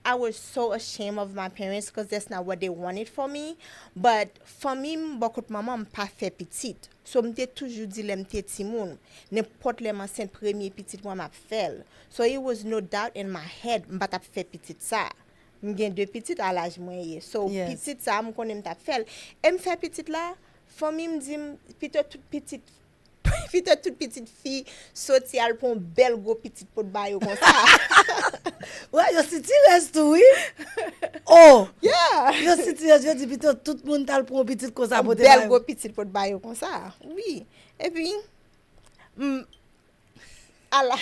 I was so ashamed of my parents because that's not what they wanted for me. But for me, beaucoup maman pas fait petite. So m'te toujours dit l'emte ti moun. N'importe les enceinte premier petite moi m'a fait. So it was no doubt in my head m'pa t'a fait petite ça. M'gen deux petites à l'âge moyen. So petite ça me connais m'ta fait. Et me fait petite là, famille me dit plutôt toute petite fille sorti al pon bel go petite pot bayo comme ça. Ouais, yo si tu restes oui. Oh, yeah. Yo si tu restes, yo dis plutôt tout le monde tal prend petite comme ça pour bel go petite pot bayo comme ça. Oui. Et puis Allah.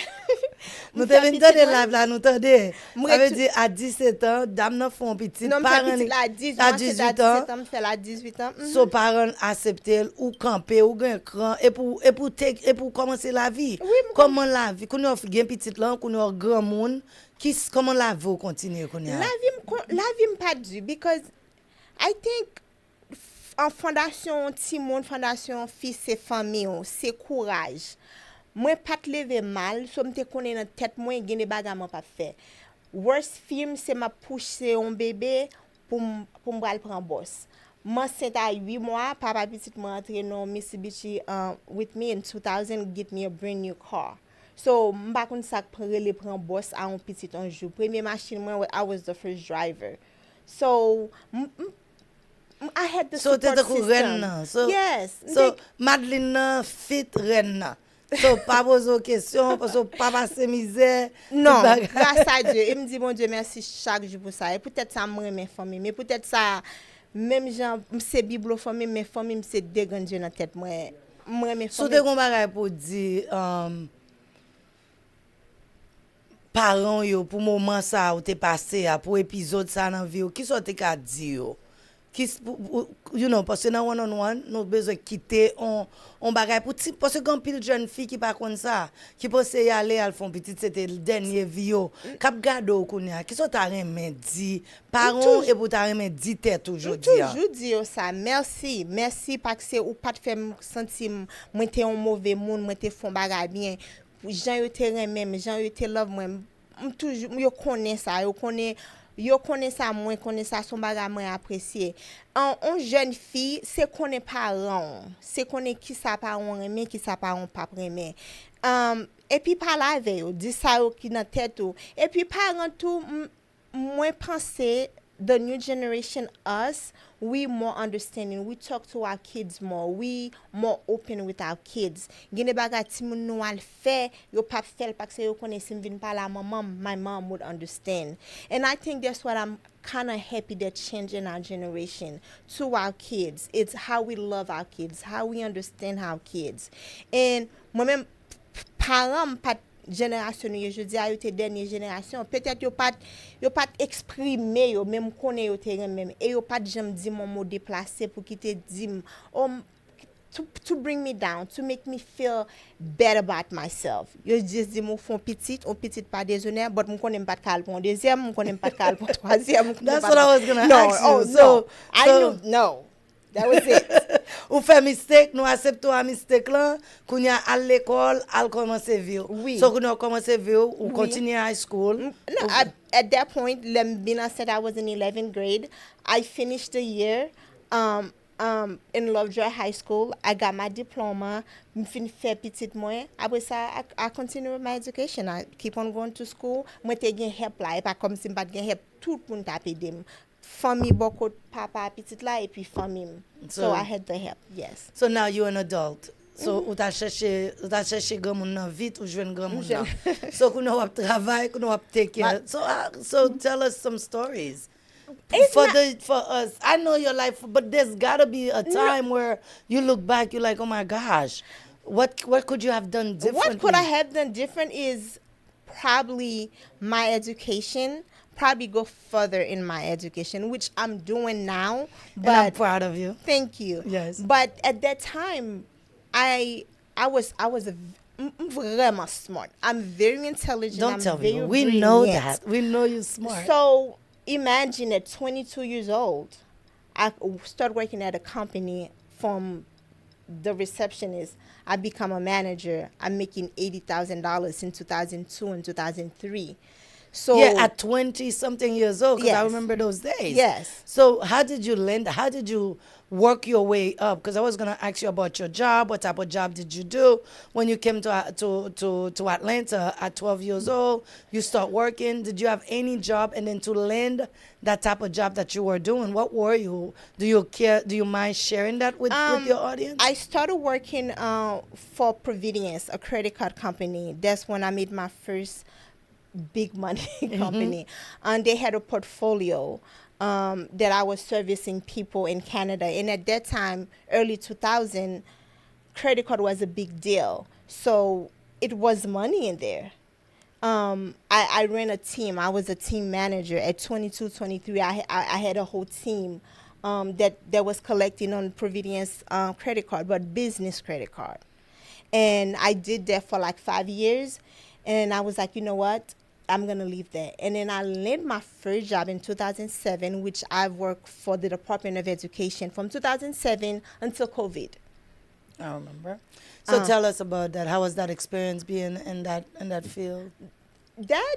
Nous te venons de live là, nous t'entendons. Ça veut dire à 17 ans, dame n'a font petite. Non, parents à 18 ans, fait la 18 ans. So parents accepter ou camper ou un cran et pour commencer la vie. Oui, comment la vie? Qu'on a fait petite là, qu'on a grand monde, comment la vie continue qu'on a? La vie pas du because I think en fondation ti monde fondation fils et famille, c'est courage. Moi pas te lever mal, so m'te connais dans tête moi gen des bagages moi pas fait. Worst film c'est m'a pousser un bébé pour m'bral prendre boss. Moi c'est à 8 mois, papa petit moi entré dans Mitsubishi with me in 2000 get me a brand new car. So m'pa kon ça prend boss à un petit un jour. Premier machine moi I was the first driver. So I had the support system. Yes. So Madline fit renna. So, pas poser question parce que papa c'est misère. Non, grâce à Dieu. Il me dit, mon Dieu, merci chaque jour pour ça. Et peut-être ça me mes familles, mais peut-être ça, même gens, c'est Bible famille, mes familles, c'est dégagé dans la tête. Moi, mes familles. So, de qu'on va pour dire, parents, yo, pour moment ça, ou t'es passé, pour épisode ça dans la vie, qui sont tes qu'à dire? You know, parce que dans one-on-one, nous avons besoin de quitter on bagay pour parce que quand pile jeune fille qui pas comme ça, qui pense y aller à font petite c'était le dernier vidéo, cap gado kounya, qui sont ta remen dit parents et pour ta remen dit tête aujourd'hui. Toujours dire ça. Merci parce que ou pas te faire sentir moi t'es un mauvais monde, moi t'es font bagay bien. Jean yo te remen, Jean yo te love moi. Toujours yo connais ça, yo connaît ça moins connaît ça son bagage moins apprécié en jeune fille c'est connaît parents c'est connaît qui ça parents aimer qui ça parents pas aimer et puis parler avec eux dit ça qui dans tête et puis parents tout moins penser the new generation us we more understanding we talk to our kids more we more open with our kids gene bagay ti moun nou al fait yo pas fait parce que yo connaît sim vinn parler à maman my mom would understand and I think that's what I'm kind of happy that changing our generation to our kids. It's how we love our kids, how we understand our kids. And moi même parents pas génération nous je dis yo te dernière génération peut-être yo pas exprimer yo même connaît yo te même et yo pas jamais dit mon mot déplacé pour qui te dit to bring me down, to make me feel better about myself. Yo just dis mon font petit pas déshonneur, but mon connais pas calme pour deuxième, mon connais pas calme pour troisième. That's what I was going to ask you. Oh, no. I knew, no. That was it. Ou fait mistake, nous acceptons un mistake là, qu'on y a à l'école, à commencer vieux. Oui. So, qu'on a commencé vieux, ou Oui. continue high school. No, at that point, Lembina said I was in 11th grade. I finished the year in Lovejoy High School. I got my diploma. I fait petit moins. Après ça, I continue with my education. I keep on going to school. Moi, te gen help là. Et pas comme si m'pas gen help. Tout le monde tape dem. Famille beaucoup papa petit là et puis famille. So I had the help. Yes. So now you're an adult. So ou ta cherché grand monde nan vite ou jeune grand monde nan. So qu'on a travail, qu'on a take care. So tell us some stories. For us, I know your life, but there's gotta be a time where you look back, you're like, oh my gosh, what could you have done differently? What could I have done different is probably my education. Probably go further in my education, which I'm doing now. But and I'm proud of you. Thank you. Yes. But at that time, I was vraiment smart. I'm very intelligent. Don't I'm tell very me. We brilliant. know that. We know you're smart. So imagine at 22 years old, I start working at a company from the receptionist. I become a manager. I'm making $80,000 in 2002 and 2003. So yeah, at 20-something years old, because yes. I remember those days. Yes. So how did you land? How did you work your way up? Because I was going to ask you about your job. What type of job did you do when you came to Atlanta at 12 years old? You start working. Did you have any job? And then to land that type of job that you were doing, what were you? Do you care? Do you mind sharing that with your audience? I started working for Providence, a credit card company. That's when I made my first big money company. And they had a portfolio that I was servicing people in Canada. And at that time, early 2000, credit card was a big deal. So it was money in there. I ran a team. I was a team manager. At 22, 23, I had a whole team that was collecting on Providence credit card, but business credit card. And I did that for like 5 years. And I was like, you know what? I'm going to leave that. And then I landed my first job in 2007, which I worked for the Department of Education from 2007 until COVID. I remember. So tell us about that. How was that experience being in that field? That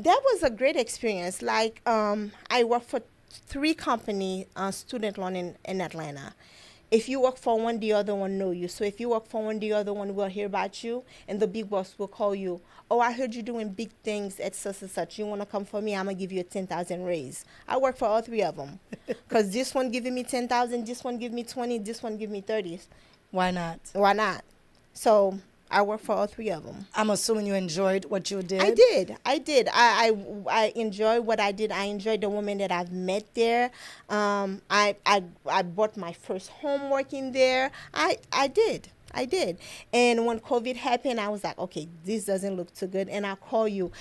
was a great experience. Like I worked for 3 companies, student loan in Atlanta. If you work for one, the other one know you. So if you work for one, the other one will hear about you, and the big boss will call you. Oh, I heard you doing big things at such and such. You want to come for me? I'm going to give you a 10,000 raise. I work for all 3 of them. Because this one giving me 10,000, this one give me 20, this one give me 30. Why not? Why not? So I work for all 3 of them. I'm assuming you enjoyed what you did. I did. I enjoyed what I did. I enjoyed the women that I've met there. I bought my first home working there. I did. And when COVID happened, I was like, okay, this doesn't look too good. And I call you.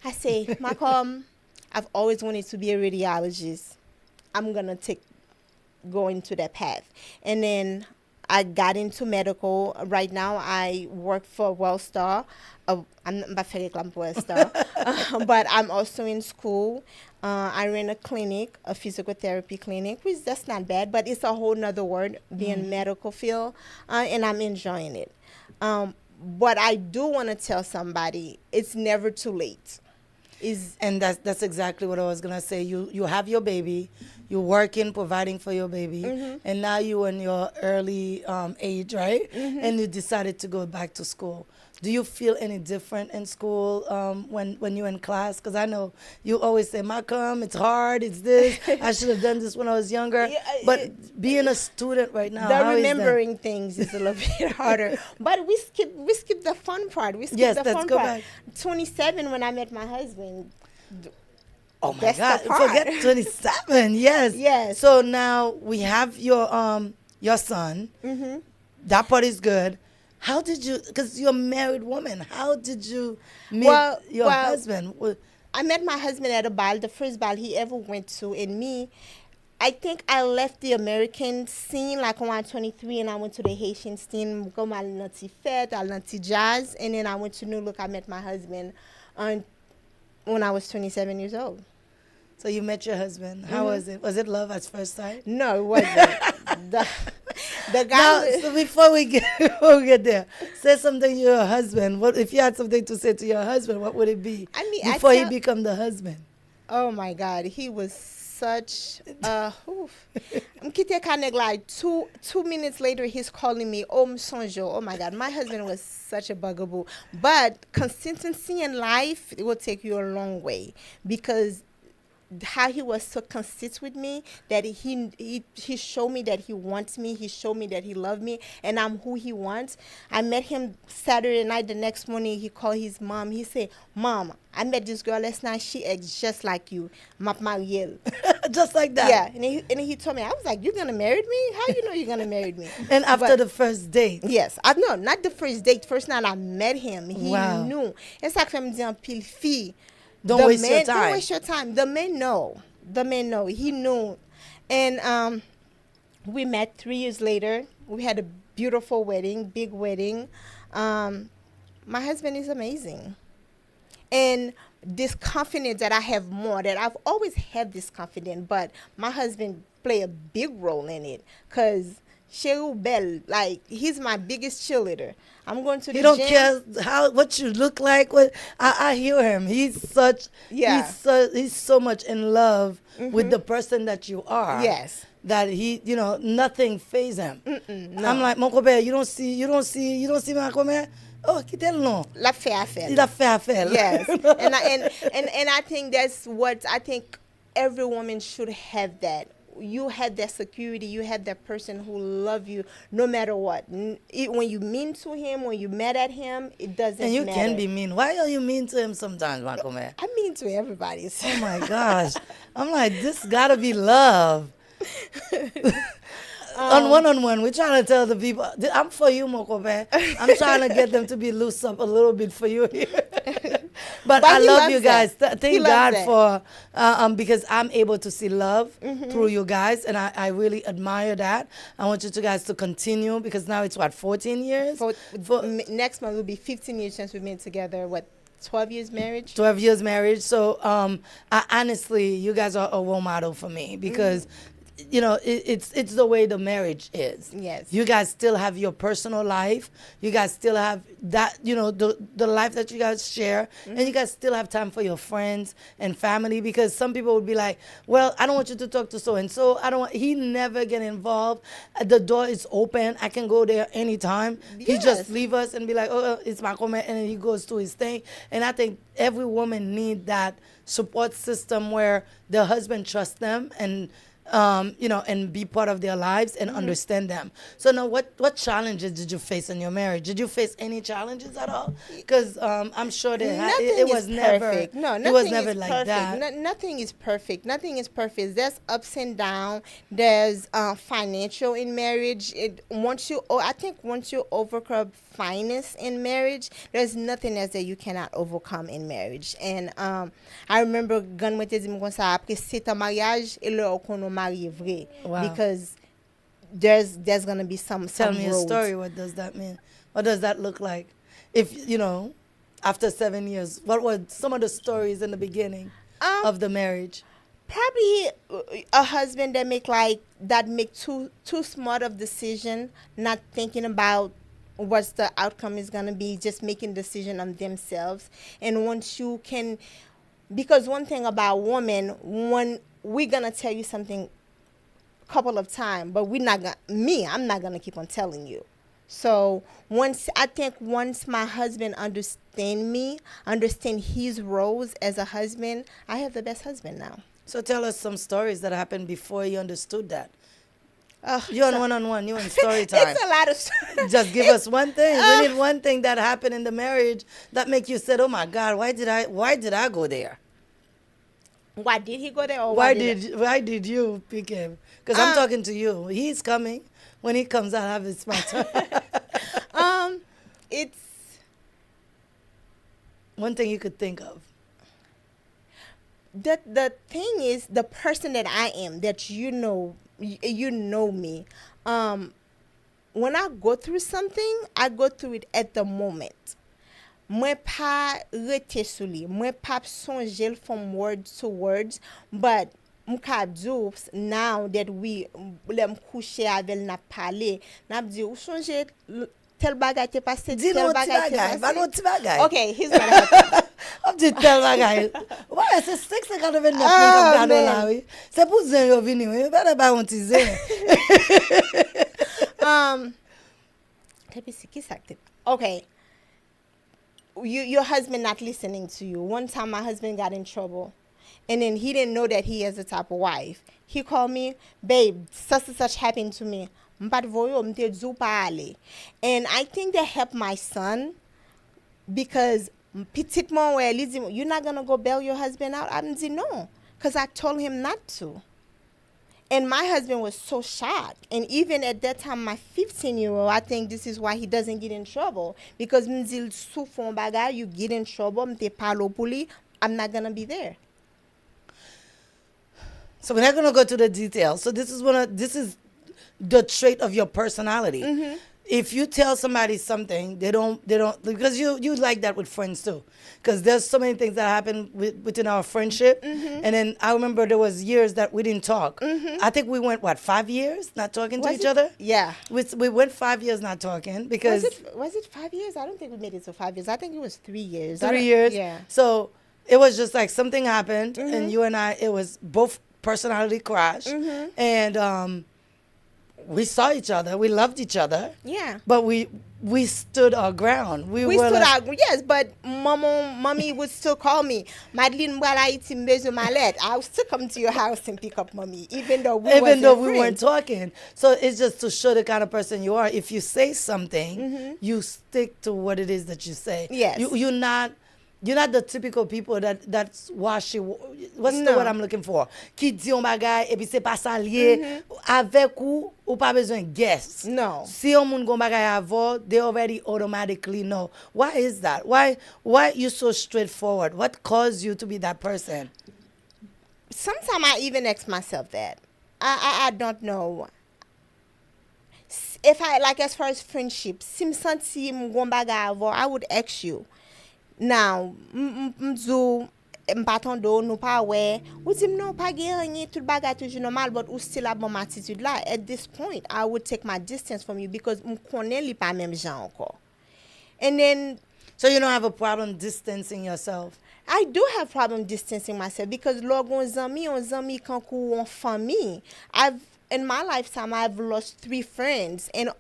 I say, Malcolm, I've always wanted to be a radiologist. I'm going to go into that path. And then I got into medical. Right now, I work for Wellstar. I'm not very clear Wellstar, but I'm also in school. I ran a clinic, a physical therapy clinic, which that's not bad, but it's a whole nother word, being medical field, and I'm enjoying it. But I do want to tell somebody, it's never too late. And that's exactly what I was gonna say. You have your baby, you're working, providing for your baby, and now you're in your early age, right? And you decided to go back to school. Do you feel any different in school when you're in class? Because I know you always say, Malcolm, it's hard, it's this. I should have done this when I was younger. But being a student right now, the remembering things is a little bit harder. But we skip the fun part. We skip the fun part. Back. 27 when I met my husband. Oh my God! Forget 27. Yes. Yes. So now we have your son. That part is good. How did you, because you're a married woman, how did you meet your husband? I met my husband at a ball, the first ball he ever went to, and me, I think I left the American scene like when I was 23, and I went to the Haitian scene, go my nanti fete, al nanti jazz, and then I went to New Look. I met my husband when I was 27 years old. So you met your husband. How was it? Was it love at first sight? No, it wasn't. the guy. Now, so before we get there, say something to your husband. What if you had something to say to your husband? What would it be? I mean, before he become the husband. Oh my God, he was such like 2 minutes later he's calling me sonjo. Oh my God, my husband was such a bugaboo. But consistency in life, it will take you a long way, because how he was so consistent with me, that he showed me that he wants me, he showed me that he loved me, and I'm who he wants. I met him Saturday night. The next morning he called his mom. He said, "Mom, I met this girl last night. She acts just like you, Marielle." Just like that. Yeah, and he told me. I was like, "You're gonna marry me? How you know you're gonna marry me?" And after the first date? Yes, no, not the first date. First night I met him, he knew. C'est ça que fait me dire en pile fille. Don't waste your time. Don't waste your time. The man know. He knew. And we met 3 years later. We had a beautiful wedding, big wedding. My husband is amazing. And this confidence that I have more, that I've always had this confidence, but my husband play a big role in it, because Cheryl Bell, like, he's my biggest cheerleader. I'm going to the gym. He don't care what you look like. I hear him. He's so much in love with the person that you are. Yes. That he, nothing phases him. No. I'm like, mon copain, you don't see my copain? Oh, quitte-le non. La fait à faire. La fait à faire. Yes. and I think that's what I think every woman should have, that. You have that security. You have that person who love you no matter what. When you mean to him, when you mad at him, it doesn't matter. And you can be mean. Why are you mean to him sometimes, Marco Man? I'm mean to everybody. Oh my gosh. I'm like, this gotta be love. On one-on-one, we're trying to tell the people, I'm for you, Mokobe. I'm trying to get them to be loose up a little bit for you here. But I love you guys. Thank God for, because I'm able to see love through you guys, and I really admire that. I want you guys to continue, because now it's 14 years? Next month will be 15 years since we've been together. 12 years marriage? 12 years marriage. So honestly, you guys are a role model for me, because it's the way the marriage is. Yes. You guys still have your personal life. You guys still have that, the life that you guys share. And you guys still have time for your friends and family, because some people would be like, well, I don't want you to talk to so-and-so. He never get involved. The door is open. I can go there anytime. Yes. He just leave us and be like, oh, it's my comment. And then he goes to his thing. And I think every woman need that support system where the husband trusts them and, and be part of their lives and understand them. So now, what challenges did you face in your marriage? Did you face any challenges at all? Because I'm sure that it was never. No, nothing it was never is like perfect. that. Nothing is perfect. Nothing is perfect. There's ups and downs. There's financial in marriage. I think once you overcome finance in marriage, there's nothing else that you cannot overcome in marriage. And I remember gan mwen te di mwen kon sa apre 7 ans mariage et là on kono marié vrai. Wow. Because there's gonna be some Tell me roads. a story. What does that mean? What does that look like? If after 7 years, what were some of the stories in the beginning of the marriage? Probably a husband that make too smart of decision, not thinking about what the outcome is going to be, just making decision on themselves. And once you can, because one thing about women, when we're going to tell you something a couple of times, but I'm not going to keep on telling you. So once my husband understand his roles as a husband, I have the best husband now. So tell us some stories that happened before you understood that. You're on one-on-one. You're in story time. It's a lot of stories. Just give us one thing. We need one thing that happened in the marriage that make you said, "Oh my God, why did I go there?" Why did he go there? Or why did you pick him? Because I'm talking to you. He's coming. When he comes out, have his my turn. it's one thing you could think of. The thing is, the person that I am, that you know me. When I go through something, I go through it at the moment. Mwen pa rete sou li, mwen pa sonje from words to words, but mka do now that we lem couche avel na pale, na di ou sonje tel bagay te passe, tel bagay te passe. Okay, he's gonna help. I'm just tel bagay. Ouais, c'est 6:49 comme gado là, oui. C'est pour zen yo vini, oui. Better ba on ti zen. Let me see, okay. Your husband not listening to you. One time my husband got in trouble, and then he didn't know that he has a type of wife. He called me, babe, such happened to me. And I think that helped my son, because you're not going to go bail your husband out. I'm saying no, because I told him not to. And my husband was so shocked. And even at that time, my 15-year-old, I think this is why he doesn't get in trouble. Because you get in trouble, I'm not going to be there. So we're not going to go to the details. So this is the trait of your personality. Mm-hmm. If you tell somebody something, they don't, because you like that with friends too. Because there's so many things that happen within our friendship. Mm-hmm. And then I remember there was years that we didn't talk. Mm-hmm. I think we went, 5 years not talking to each other? Yeah. We went 5 years not talking because... Was it 5 years? I don't think we made it to 5 years. I think it was 3 years. 3 years? Yeah. So it was just like something happened, mm-hmm. and you and I, it was both personality crash. Mm-hmm. And... we saw each other. We loved each other. Yeah. But we stood our ground. We stood our ground. Yes, but mommy would still call me. Madline, I would still come to your house and pick up mommy, even though we weren't talking. So it's just to show the kind of person you are. If you say something, mm-hmm. you stick to what it is that you say. Yes. You're not the typical people that's washy. What's the word I'm looking for? Qui dit on bagay et puis c'est pas ça lié avec ou pas besoin guess. No. Si on moun gon bagay avant, they already automatically know. Why is that? Why you so straightforward? What caused you to be that person? Sometimes I even ask myself that. I don't know. If I like, as far as friendship, I would ask you. Now, m'paton do nou pa we, ou dim nou pa gen tout bagay toujou normal, but ou still a bon attitude la. At this point, I would take my distance from you because m'konnen li pa même jan encore. And then, so you don't have a problem distancing yourself? I do have problem distancing myself because logon zami kankou on famille. In my lifetime, I've lost 3 friends, and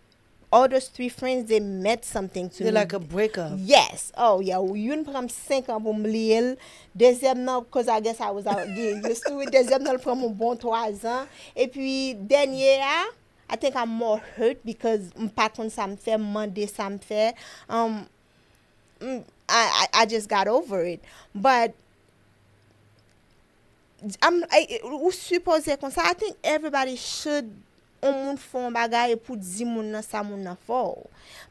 all those 3 friends, they meant something to me. They're like a breakup. Yes. Oh, yeah. Yon pram 5 ans pour m'liel. Deuxième nan, because I guess I was out getting used to it. Deuxième nan, pram mon bon 3 ans. Et puis, dernier, I think I'm more hurt because m'patron sa m'fait, Monday sa m'fait. I just got over it. But, ou supposé comme ça, I think everybody should on moun fon bagay pou di moun nan sa moun nan fò.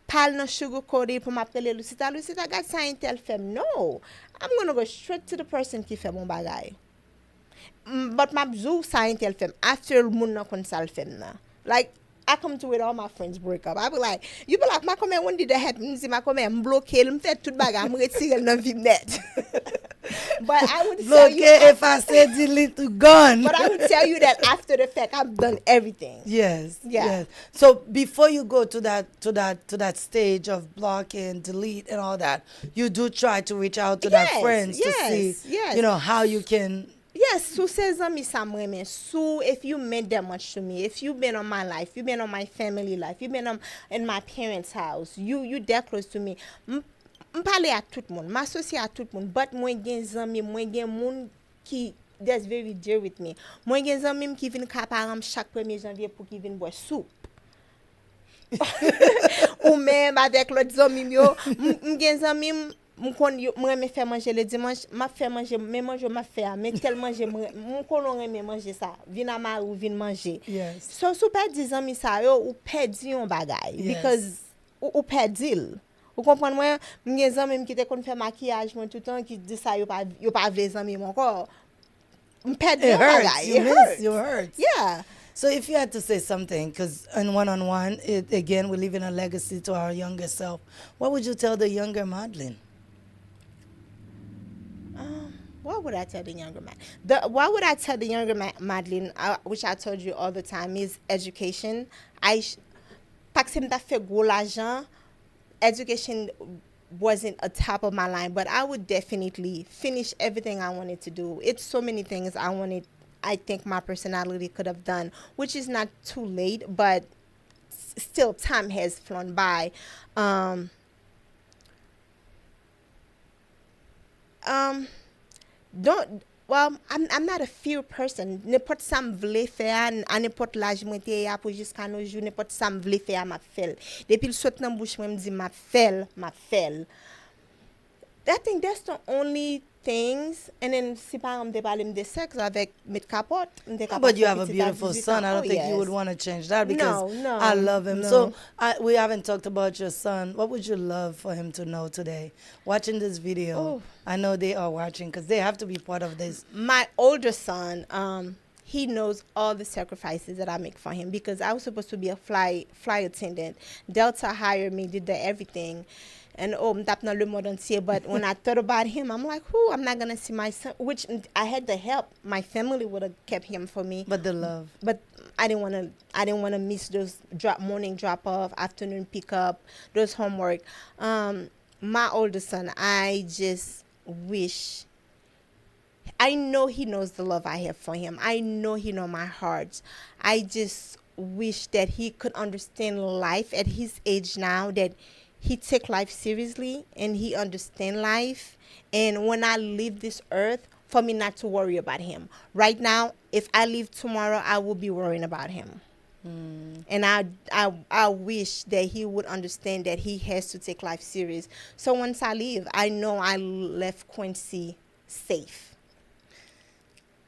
Pal nan sugar coated pou m'apele Lucita got sa intel fem. No. I'm going to go straight to the person ki fè mon bagay. But m'abzou sa intel fem after moun nan kon sal fem na. Like, I come to it, all my friends break up. I be like, you be like, ma comment when did that happen? Si ma comment m'bloke, m'fè tout bagay, m'retire nan vim net. But I would tell you, if I said delete, gone. But I would tell you that after the fact, I've done everything. Yes. Yeah. Yes. So before you go to that stage of blocking, delete, and all that, you do try to reach out to that friends to see, how you can. Yes, Sue says some women. Sue, if you meant that much to me, if you've been on my life, you've been on my family life, you've been in my parents' house, you that close to me. M'parle à tout moun, m'associe à tout moun, but mwen gen zami, mwen gen moun ki that's very dear with me. Mwen gen zami ki vin kaparam chaque 1er janvier pour ki vin boire soupe. Ou même avec l'autre zami yo, m'gen zami m'en me faire manger le dimanche, m'a fait manger, mais manger m'a fait, mais tel manger m'on konon me manger ça, vin ama ou vin manger. Yes. So pas 10 zami sa yo ou perdi yon bagay because ou perdil. Vous comprenez moi, mes amis qui te kon fait maquillage moi tout le temps qui dit ça yo pas vle amis encore. It hurts. You hurt. Yeah. So if you had to say something, because in one-on-one, again, we're leaving a legacy to our younger self, what would you tell the younger Madline? What would I tell the younger man? What would I tell the younger Madline, which I told you all the time, is education. Parce que m'ta fait gros l'argent, education wasn't a top of my line, but I would definitely finish everything I wanted to do. It's so many things I think my personality could have done, which is not too late, but still time has flown by. I'm not a fear person. N'importe ça me vle faire, à n'importe l'âge moi t'es à pour jusqu'à nos jours, n'importe ça me vle faire m'a fait. Depuis le saute dans bouche moi me dit m'a fait. I think that's the only things. And then si par exemple parler de sexe avec mes capote, But you have a beautiful son. I don't think you would want to change that because I love him. No. So we haven't talked about your son. What would you love for him to know today? Watching this video, I know they are watching because they have to be part of this. My older son, he knows all the sacrifices that I make for him because I was supposed to be a flight attendant. Delta hired me, did everything. And m'tap dans le monde entier. But when I thought about him, I'm like, I'm not gonna see my son. Which I had the help. My family would have kept him for me. But the love. But I didn't wanna miss those morning drop off, afternoon pick up, those homework. My older son, I just wish. I know he knows the love I have for him. I know he knows my heart. I just wish that he could understand life at his age now, that he take life seriously and he understand life. And when I leave this earth, for me not to worry about him. Right now, if I leave tomorrow, I will be worrying about him. And I wish that he would understand that he has to take life serious. So once I leave, I know I left Quincy safe.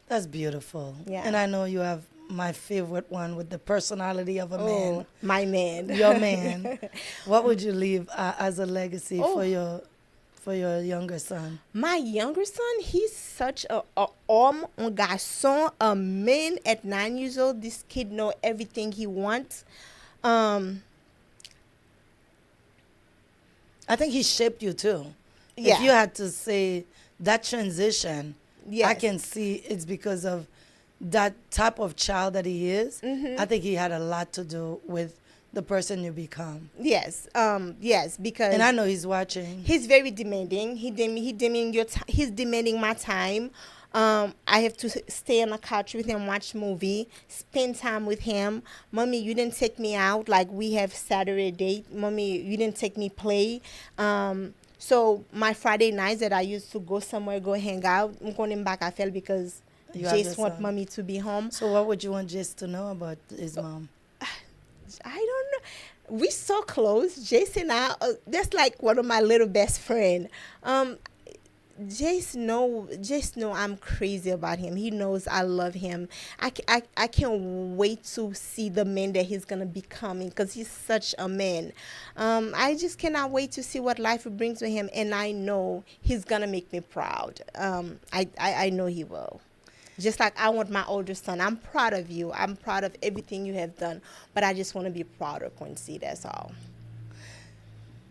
That's beautiful. Yeah. And I know you have my favorite one with the personality of a man. My man. Your man. What would you leave as a legacy for your younger son? My younger son, he's such un garçon, a man at 9 years old. This kid know everything he wants. I think he shaped you too. Yeah. If you had to say that transition, yes. I can see it's because of that type of child that he is. I think he had a lot to do with the person you become. Yes, yes, because and I know he's watching. He's very demanding. He's demanding my time. I have to stay on the couch with him, watch movie, spend time with him. Mommy, you didn't take me out like we have Saturday date. Mommy, you didn't take me play. So my Friday nights that I used to go somewhere, go hang out, I'm going back. I felt because Jace want mommy to be home. So what would you want Jace to know about his mom? I don't know. We so close. Jace and I, that's like one of my little best friend. Jace know I'm crazy about him. He knows I love him. I can't wait to see the man that he's gonna becoming because he's such a man. I just cannot wait to see what life brings to him, and I know he's gonna make me proud. I know he will. Just like I want my older son. I'm proud of you. I'm proud of everything you have done. But I just want to be proud of Quincy. That's all.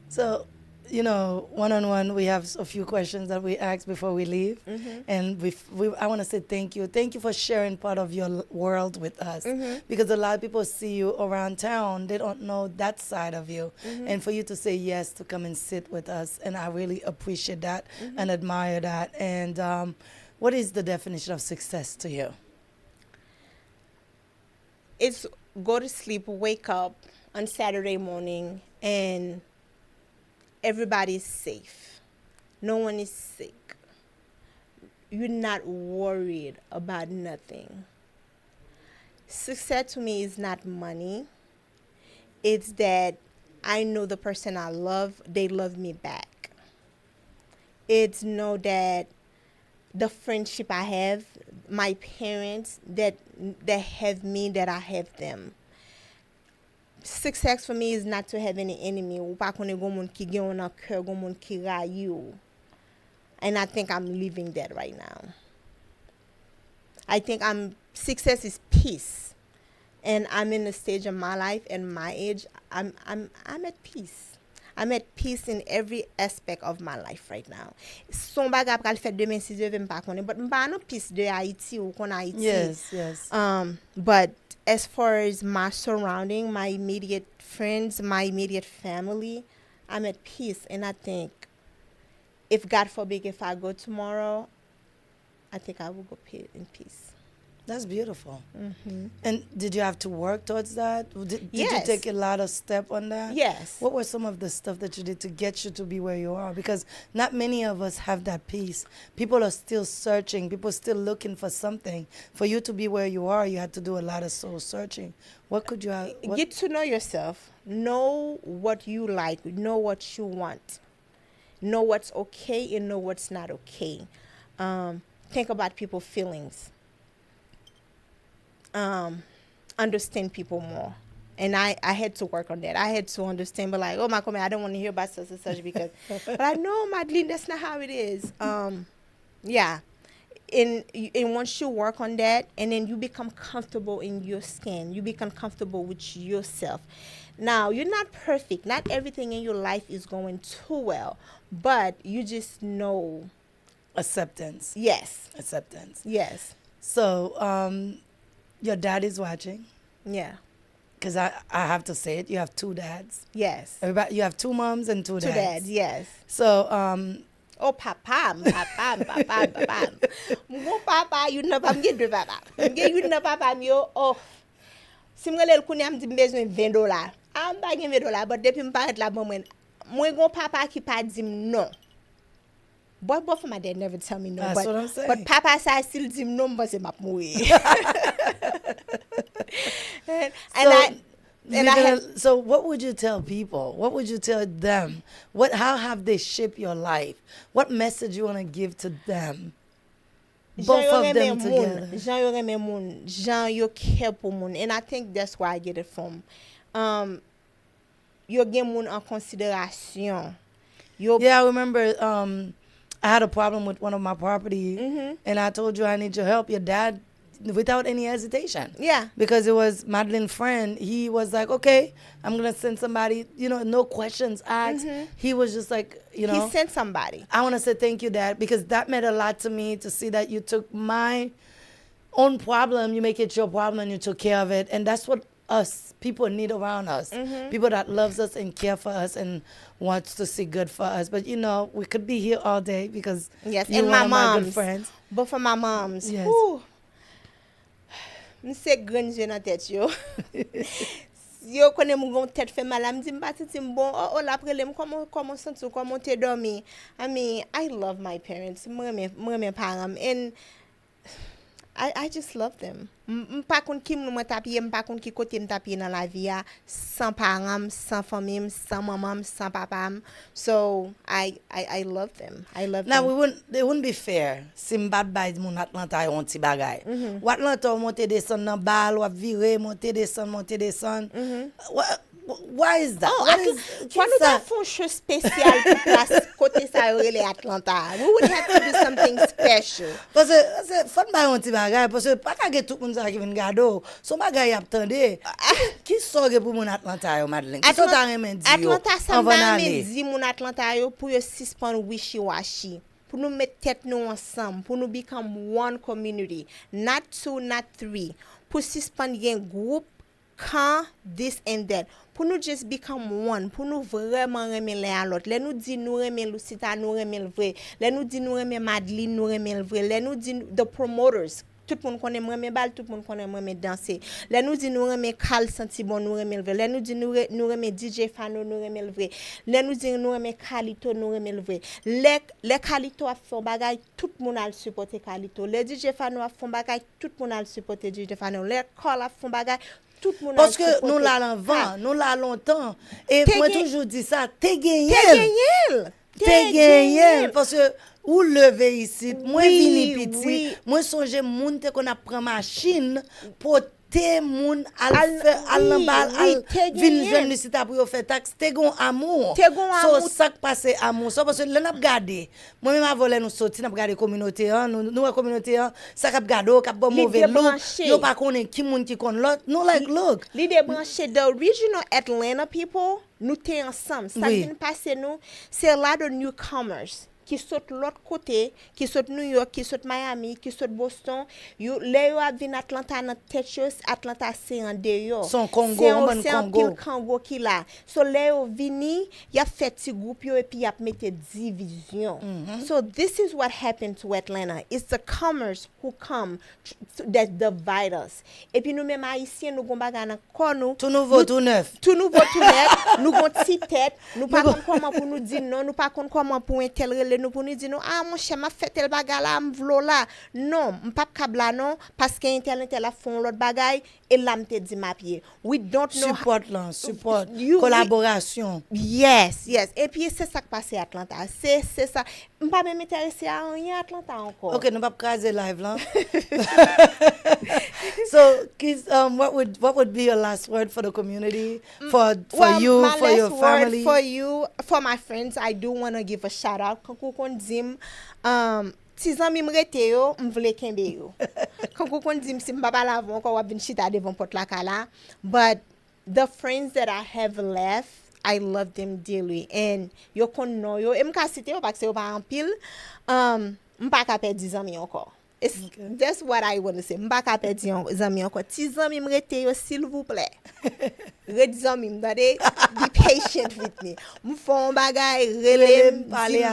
So, one-on-one, we have a few questions that we ask before we leave. And I want to say thank you. Thank you for sharing part of your world with us. Because a lot of people see you around town. They don't know that side of you. And for you to say yes to come and sit with us. And I really appreciate that and admire that. And what is the definition of success to you? It's go to sleep, wake up on Saturday morning, and everybody's safe. No one is sick. You're not worried about nothing. Success to me is not money. It's that I know the person I love, they love me back. It's know that the friendship I have, my parents that have me, that I have them. success for me is not to have any enemy. Ou pa konnen gon moun ki gen yon an cœur, gon moun ki ray you. And I think I'm living that right now. I think success is peace. And I'm in a stage of my life and my age, I'm at peace. I'm at peace in every aspect of my life right now. Son bagay pral fet demain si Dieu veut m'pa konnen, but m'pa nan peace de Haiti ou kon Haiti. Yes. But as far as my surrounding, my immediate friends, my immediate family, I'm at peace. And I think if God forbid if I go tomorrow, I think I will go in peace. That's beautiful. Mm-hmm. And did you have to work towards that? Did you take a lot of step on that? Yes. What were some of the stuff that you did to get you to be where you are? Because not many of us have that peace. People are still searching. People are still looking for something. For you to be where you are, you had to do a lot of soul searching. What could you have? Get to know yourself. Know what you like. Know what you want. Know what's okay and know what's not okay. Think about people's feelings. Understand people more. And I had to work on that. I had to understand, but like, oh my God, I don't want to hear about such and such because, but I know, Madline, that's not how it is. Yeah. And once you work on that, and then you become comfortable in your skin, you become comfortable with yourself. Now, you're not perfect. Not everything in your life is going too well, but you just know. Acceptance. Yes. Acceptance. Yes. So, your dad is watching. Yeah. Because I have to say it. You have two dads. Yes. You have two moms and two dads. Two dads, yes. So, oh, papa. Mon papa, you know, I'm getting papa. You know, papa, oh. Si mwen lèl kounè am di mbezwen $20. Am bagyen $20, but depi m'paret la bon mwen gon papa ki pa di non. Both of my dad never tell me no. That's what I'm saying. But papa sa still di no mbose map mouye. So what would you tell people? What would you tell them? How have they shaped your life? What message you want to give to them? Both of them together. Jean yo reme moun. Jean yo care pou moun. And I think that's where I get it from. Yo gen moun en consideration. Yeah, I remember I had a problem with one of my property, and I told you I need your help. Your dad, without any hesitation. Yeah. Because it was Madeline's friend. He was like, okay, I'm going to send somebody, no questions asked. He was just like, He sent somebody. I want to say thank you, Dad, because that meant a lot to me to see that you took my own problem, you make it your problem, and you took care of it. And that's what people need around us. People that loves us and care for us and wants to see good for us. But we could be here all day because yes, you're and one of my moms, good friends. Both of my moms. Yes. Mse gren je nan tèt yo. Yo konen mou gon tèt fè mal, am di mbati ti mbon, la prele m koman senti ou koman te dormi. I mean, I love my parents. Mwen param. And I just love them. M'pa kon ki mwen tapye, m'pa kon ki kote m'tapye nan la vie, sans param, sans famille, sans maman, sans papam. So I love them. I love them. Now they wouldn't be fair. Si m'bat bay moun Atlanta yon ti bagay. Ou Atlanta monte deson nan bal, ou vire, monte deson. Why is that? Why nou ta fon show spécial pou plas kote sa yorele Atlanta? We would have to do something special. Parce fon bay yon ti bagay, parce pa kage tout moun sa ki vin gado. So bagay ap tande. Ki soge pou moun Atlanta yo, Madline? Ki so ta remen di yo? Atlanta sa mba men di moun Atlanta yo pou yo suspend wishy-washy. Pour nous mettre tête nous ensemble, pour nous become one community, not two, not three. Pour suspendre un groupe, quand, this and that. Pour nous just become one, pour nous vraiment remer l'un à l'autre. Les nous dit nous remer Lucita, nous remer le vrai. Les nous dit nous remer Madline, nous remer le vrai. Les nous dit the promoters. Tout le monde connaît remer bal, tout le monde connaît remer danser. Les nous dit nous remer Carl Santibon, nous remer le vrai. Les nous dit nous remer DJ Fano, nous remer le vrai. Les nous dit nous remer Calito, nous remer le vrai. Les Calito a fait bagay, tout le monde a supporté Calito. Les DJ Fano a fait bagay, tout le monde a supporté DJ Fano. Les Carl a fait bagay, tout le monde parce que nous l'allons vent, nous l'allons longtemps. Et moi toujours dis ça, t'es gagné. Parce que ou lever ici, moi vini petit, moi songe moun te qu'on a prend machine pour te moun al vin jeune sita pour faire taxe te gon amour so sak passe amour so parce que là n'a regarder moi même avant nous sorti n'a regarder communauté nous communauté ça cap gado cap bon mauvais look yo pas connait qui moun qui kon l'autre no like look l'idée branché the original Atlanta people nous t'es ensemble ça vient passer nous c'est a lot of newcomers qui saute l'autre côté, qui saute New York, qui saute Miami, qui saute Boston. Yo a vin Atlanta dans Texas, Atlanta c'est en dehors. Son Congo, c'est un pile Congo qui là. So Léo vini, y a fait petit groupe yo et puis y a mette division. So this is what happened to Atlanta. It's the comers who come that divide us. Et puis nous même haïtiens nous gon baga nan corps nous. Tout nouveau, tout neuf. Tout nouveau, tout neuf. Nous gon ti tête, nous pas comment pour nous dire non, nous pas comment pour un tel nous pour nous dire non mon cher m'a fait tel bagay là m'vlo là non m'pas kabla non parce que intel a font l'autre bagay et là m'te dit ma pied we don't know support collaboration yes et puis c'est ça qui passe à Atlanta c'est ça m'pas même intéressé à rien Atlanta encore OK nous pas craser live là so what would be your last word for the community for you for your family for you for my friends I do want to give a shout out kon dim ti zanmi mrete yo m'vle kembe yo kon dim si m'pa la avon ko wap vin chita devant pot la kala but the friends that I have left I love them dearly and yo kon know yo e m'ka cite yo parce yo pa en pile m'pa ka perdre zanmi encore. That's what I want to say. M'pa ka perdre zanmi encore. Ti zanmi mrete yo s'il vous plaît. Red zanmi m'dade be patient with me. M'fon bagay relem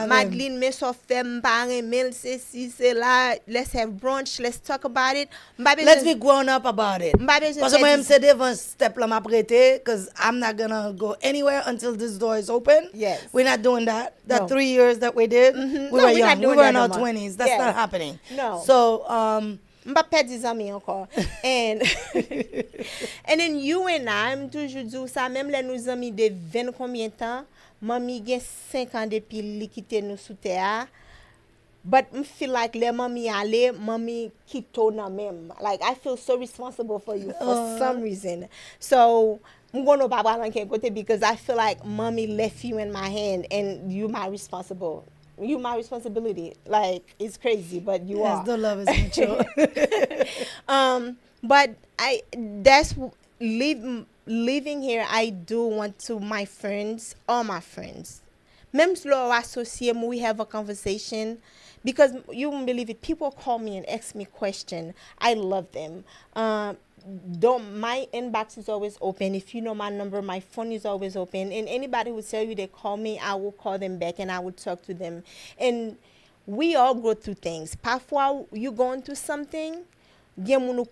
Madline me so fait m'pare mel c'est là let's have brunch let's talk about it. Let's be grown up about it. Parce que moi m'se devant step là m'a prêté cuz I'm not going to go anywhere until this door is open. Yes. We're not doing that. That 3 years that we did. We were young. We were in our 20s. That's not happening. No. So m'pa perdre des amis encore and then you and I toujours dit ça même les nous amis de 20 combien de temps mamie gen 5 ans depuis li quitter nous sous terre but I feel like les mamie aller mamie quitte na même like I feel so responsible for you for some reason so I'm going to baba lan côté because I feel like mommy left you in my hand and you my responsibility. Like it's crazy, but you are. Yes, the love is mutual. But that's living here. I do want to my friends, all my friends. Même si l'on associé, we have a conversation because you won't believe it. People call me and ask me questions. I love them. My inbox is always open. If you know my number, my phone is always open. And anybody who tell you they call me, I will call them back and I will talk to them. And we all go through things. Parfois, you going through something, I know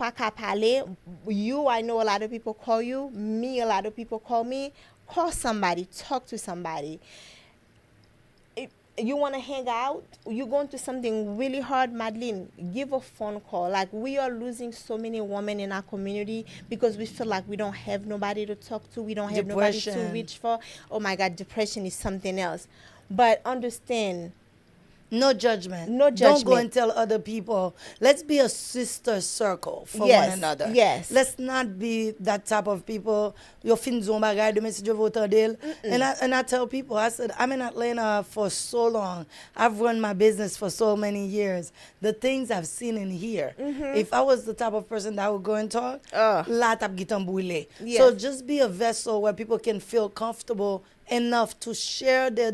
a lot of people call you. Me, a lot of people call me. Call somebody. Talk to somebody. You want to hang out, you're going through something really hard, Madline, give a phone call. Like, we are losing so many women in our community because we feel like we don't have nobody to talk to. We don't have nobody to reach for. Oh, my God, depression is something else. But understand, no judgment. No judgment. Don't go and tell other people. Let's be a sister circle for one another. Yes. Let's not be that type of people. Yo fin zon bagay de message voter deal. And I tell people, I said, I'm in Atlanta for so long. I've run my business for so many years. The things I've seen in here. If I was the type of person that would go and talk, la tap gitan boule. So just be a vessel where people can feel comfortable enough to share their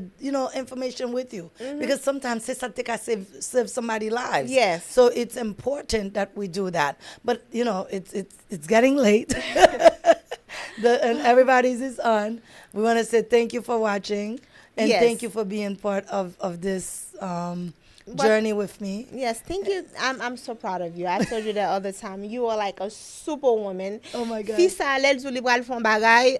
information with you, because sometimes save somebody's lives. Yes. So it's important that we do that. But it's getting late. And everybody's is on. We want to say thank you for watching and thank you for being part of this journey with me. Yes, thank you. I'm so proud of you. I told you that all the time. You are like a superwoman. Oh my God.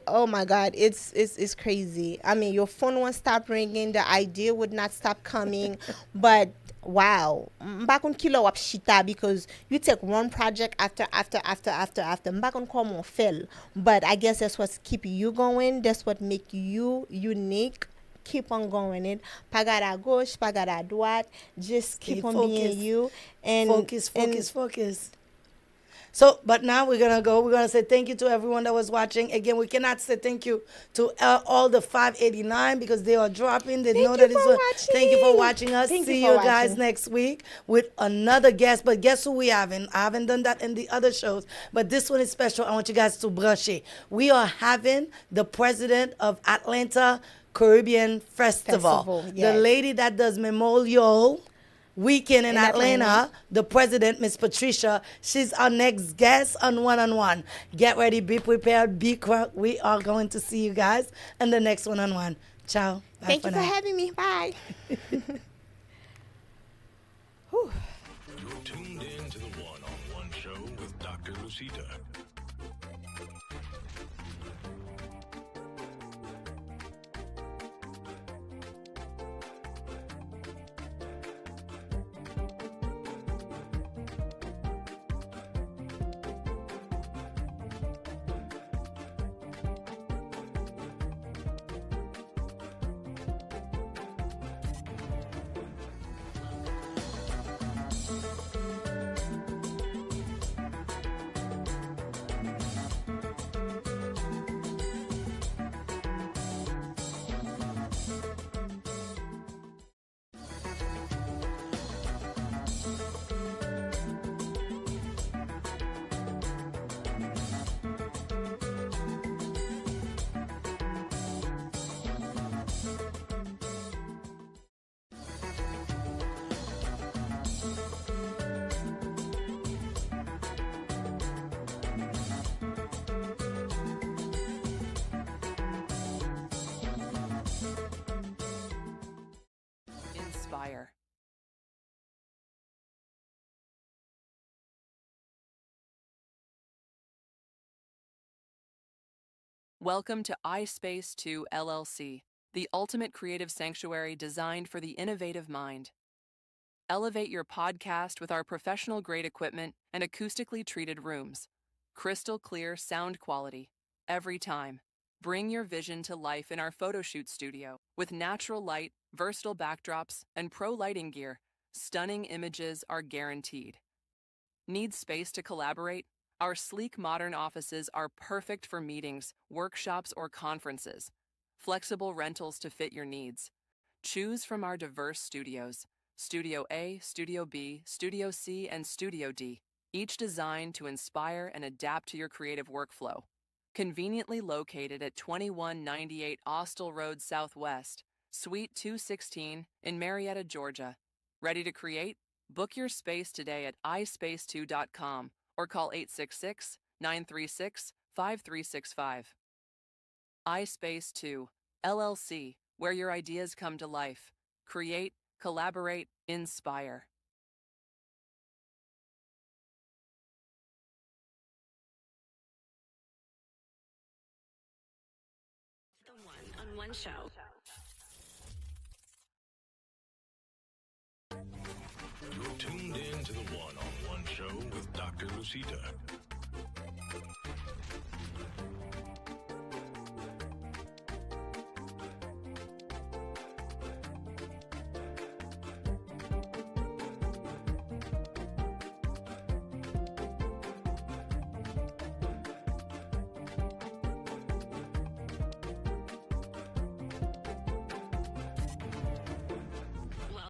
Oh my God, it's crazy. I mean, your phone won't stop ringing. The idea would not stop coming. But wow, mbakon kilo wap shita because you take one project after. Mbakon komo fail. But I guess that's what keep you going. That's what make you unique. Keep on going it. Pagada gauche, pagada droite. Just keep on being you. And focus. So, but now we're gonna go. We're gonna say thank you to everyone that was watching. Again, we cannot say thank you to all the 589 because they are dropping. They know that it's. Thank you for watching us. See you guys next week with another guest. But guess who we haven't? I haven't done that in the other shows, but this one is special. I want you guys to brush it. We are having the president of Atlanta Caribbean Festival. Yes. The lady that does Memorial Weekend in Atlanta, the president, Miss Patricia. She's our next guest on One. Get ready, be prepared, be crunk. We are going to see you guys in the next One. Ciao. Bye. Thank you for having me. Bye. You're tuned in to the One Show with Dr. Lucita. Inspire. Welcome to iSpace 2 LLC, the ultimate creative sanctuary designed for the innovative mind. Elevate your podcast with our professional-grade equipment and acoustically treated rooms. Crystal clear sound quality, every time. Bring your vision to life in our photo shoot studio. With natural light, versatile backdrops, and pro lighting gear, stunning images are guaranteed. Need space to collaborate? Our sleek modern offices are perfect for meetings, workshops, or conferences. Flexible rentals to fit your needs. Choose from our diverse studios: Studio A, Studio B, Studio C, and Studio D, each designed to inspire and adapt to your creative workflow. Conveniently located at 2198 Austell Road Southwest, Suite 216 in Marietta, Georgia. Ready to create? Book your space today at ispace2.com or call 866-936-5365. iSpace 2, LLC, where your ideas come to life. Create, collaborate, inspire. The One Show. You're tuned in to the One Show with Dr. Lucita.